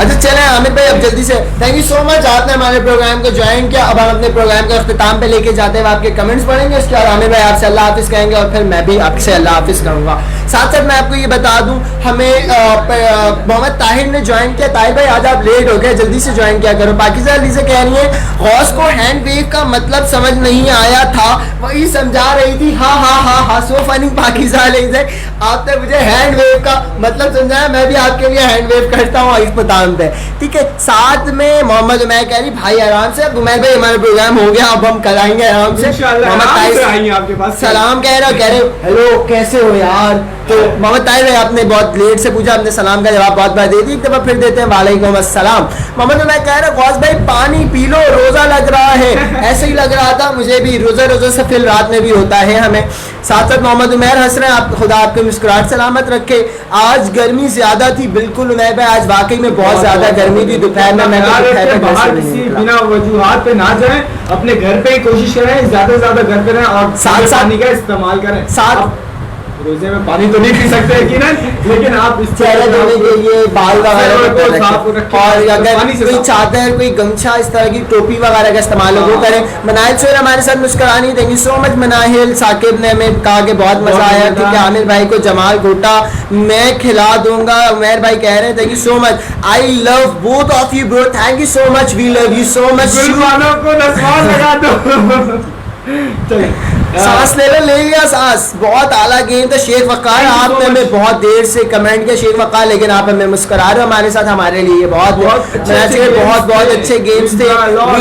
अच्छा चले आमिर भाई, अब जल्दी से थैंक यू सो मच, आपने हमारे प्रोग्राम को ज्वाइन किया। अब हम अपने प्रोग्राम के अख्तिताम पे लेके जाते हैं, आपके कमेंट्स पढ़ेंगे, उसके बाद आमिर भाई आपसे अल्लाह हाफिज कहेंगे और फिर मैं भी आपसे अल्लाह हाफिज कहूँगा। साथ साथ मैं आपको ये बता दूं, हमें मोहम्मद ताहिर ने ज्वाइन किया। ताहिर भाई आज आप लेट हो गए, जल्दी से ज्वाइन किया करो। पाकिजा अली से कह रही है गौस को हैंड वेव का मतलब समझ नहीं आया था, वही समझा रही थी। हाँ सो फनी। पाकिजा अली से आपने मुझे हैंड वेव का मतलब समझाया, मैं भी आपके लिए हैंड वेव करता हूँ इख्तिताम पे, ठीक है। साथ में मोहम्मद उमैर कह रही भाई आराम से, उमैर भाई हमारा प्रोग्राम हो गया, अब हम कराएंगे आराम से। मोहम्मद ताहिर आपके पास सलाम कह रहे हेलो कैसे हो यार। तो मोहम्मद ताहिर भाई आपने बहुत लेट से पूछा, हमने सलाम का जवाब बहुत बार दे दी, एक दफा फिर देते हैं वालेकुम अस्सलाम। मोहम्मद उमैर कह रहे गौस भाई पानी पी लो, रोजा लग रहा है। ऐसे ही लग रहा था मुझे भी, रोजा से फिर रात में भी होता है हमें। साथ साथ मोहम्मद उमैर हंस रहे हैं, आप खुदा आपके मुस्कुराहट सलामत रखे। आज गर्मी ज्यादा थी, बिल्कुल उमैर भाई आज वाकई में बहुत ज्यादा गर्मी थी दोपहर में। मैं तो बाहर किसी बिना वजूहात पे ना जाएं, अपने घर पे ही कोशिश करें, ज्यादा से ज्यादा घर पे रहें और साथ पानी का इस्तेमाल करें। साथ रोजे में पानी तो नहीं पी सकते यकीनन, लेकिन आप इस चेहरा धोने के लिए बाल वगैरह को को साफ रखें। और अगर पानी से कोई साफ। चादर कोई गमछा इस तरह की टोपी वगैरह का इस्तेमाल वो करें। मनाहिल सोहेल हमारे साथ मुस्कुरानी, thank you so much Manahil. Saqib ने हमें कहा कि बहुत मजा आया, ठीक है। आमिर भाई को जमाल गोटा मैं खिला दूंगा, उमैर भाई कह रहे हैं thank you so much, I love both of you bro, thank you so much, we love you so much. मुसलमानों को नस्वान लगा दो। चलिए सांस ले लिया सांस। बहुत आला गेम था। शेख वकार आपने हमें बहुत देर से कमेंट किया, शेख वकार, लेकिन आप हमें मुस्कुरा रहे हो हमारे साथ, हमारे लिए बहुत बहुत अच्छे गेम्स थे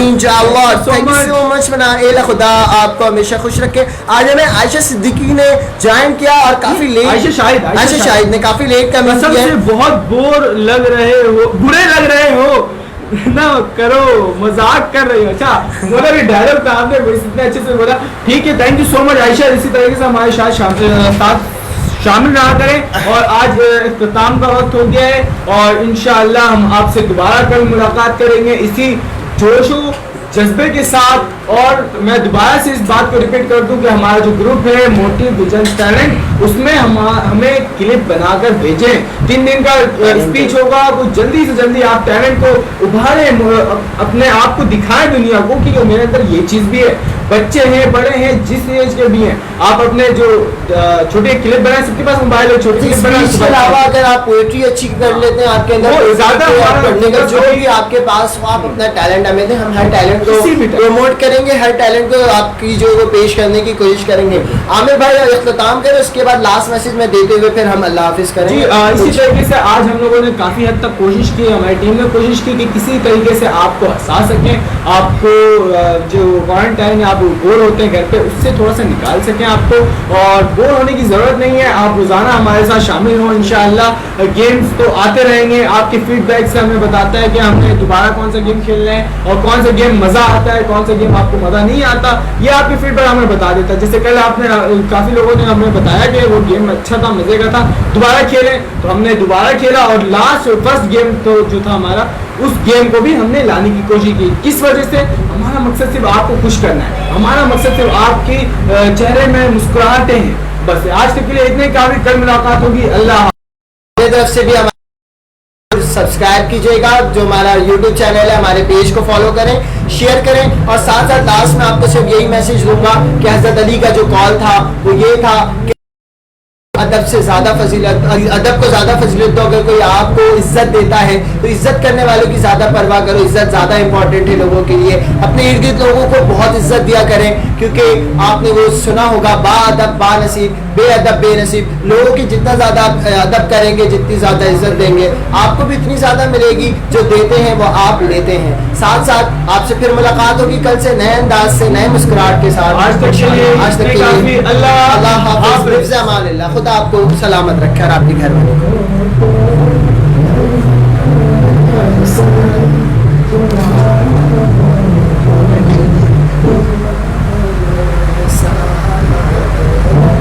इंशाअल्लाह। थैंक यू सो मच मना एला, खुदा आपको हमेशा खुश रखे। आज हमें आयशा सिद्दीकी ने ज्वाइन किया और काफी लेट, आयशा शाहिद ने काफी लेट कमेंट किया। बहुत बोर लग रहे हो, बुरे लग रहे हो ना करो, मजाक कर रही हो। अच्छा मतलब ये डायलॉग था, आपने इतने अच्छे से बोला, ठीक है। Thank you so much Ayesha, इसी तरीके से हमारे साथ शामिल रहा करें। और आज इख्तिताम का वक्त हो गया है और इंशाअल्लाह हम आपसे दोबारा कल मुलाकात करेंगे इसी जोशो जज्बे के साथ। और मैं दोबारा से इस बात को रिपीट कर दूं कि हमारा जो ग्रुप है मोटिव विजन टैलेंट, उसमें हमें क्लिप बनाकर भेजें। 3 दिन का स्पीच होगा, कुछ जल्दी से जल्दी आप टैलेंट को उभारें, अपने आप को दिखाएं दुनिया को कि मेरे अंदर ये चीज़ भी है। बच्चे हैं, बड़े हैं, जिस एज के भी हैं, आप अपने जो छोटे क्लिप बनाए, सबके पास मोबाइल है, छोटे क्लिप बनाए। इसके अलावा अगर आप पोएट्री अच्छी कर लेते हैं, आपके अंदर ज्यादा पढ़ने का जो भी आपके पास हो, आप अपना टैलेंट हमें दें, हम हर टैलेंट को प्रमोट करेंगे, हर टैलेंट को आपकी जो वो पेश करने की कोशिश करेंगे। आमिर भाई इख्तिताम करें, उसके बाद लास्ट मैसेज में देते हुए फिर हम अल्लाह हाफिज करेंगे। इसी तरीके से आज हम लोगों ने काफी हद तक कोशिश की, हमारी टीम ने कोशिश की कि किसी तरीके से आपको हंसा सकें, आपको जो क्वारंटाइन आप बोर होते हैं घर पे, उससे थोड़ा सा निकाल सकें आपको। और बोर होने की जरूरत नहीं है, आप रोजाना हमारे साथ शामिल हों इंशाअल्लाह। गेम्स तो आते रहेंगे, आपके फीडबैक से हमें बताता है कि हमने दोबारा कौन सा गेम खेल रहे हैं और कौन सा गेम मजा आता है, कौन सा गेम आपको मजा नहीं आता, ये आपके फीडबैक हमें बता देता है। जैसे कल आपने काफी लोगों ने हमें बताया कि वो गेम अच्छा था, मजे का था, दोबारा खेलें, तो हमने दोबारा खेला। और लास्ट फर्स्ट गेम तो जो था हमारा उस गेम को भी हमने लाने की कोशिश की। किस वजह से? हमारा मकसद सिर्फ आपको खुश करना है, हमारा मकसद सिर्फ आपके चेहरे में मुस्कुराहटें हैं। बस आज तक के लिए इतने काफी, कल मुलाकात होगी। अल्लाह। मेरी तरफ से भी हमारे सब्सक्राइब कीजिएगा, जो हमारा यूट्यूब चैनल है, हमारे पेज को फॉलो करें, शेयर करें, और साथ साथ लास्ट में आपको सिर्फ यही मैसेज दूंगा कि हजरत अली का जो कॉल था वो ये था कि अदब से ज्यादा फजीलत, अदब को ज्यादा फजीलत दो। अगर कोई आपको इज्जत देता है तो इज्जत करने वालों की ज्यादा परवाह करो। इज्जत ज्यादा इंपॉर्टेंट है लोगों के लिए। अपने इर्द गिर्द लोगों को बहुत इज्जत दिया करें, क्योंकि आपने वो सुना होगा, बा अदब बा नसीब, बेअदब बेनसीब। लोगों की जितना ज्यादा अदब करेंगे, जितनी ज्यादा इज्जत देंगे, आपको भी इतनी ज्यादा मिलेगी। जो देते हैं वो आप लेते हैं। साथ साथ आपसे फिर मुलाकात होगी कल से नए अंदाज से, नए मुस्कुराहट के साथ। आज तक के लिए अल्लाह हाफ़िज़, खुदा आपको सलामत रखे और आपके घर वालों को।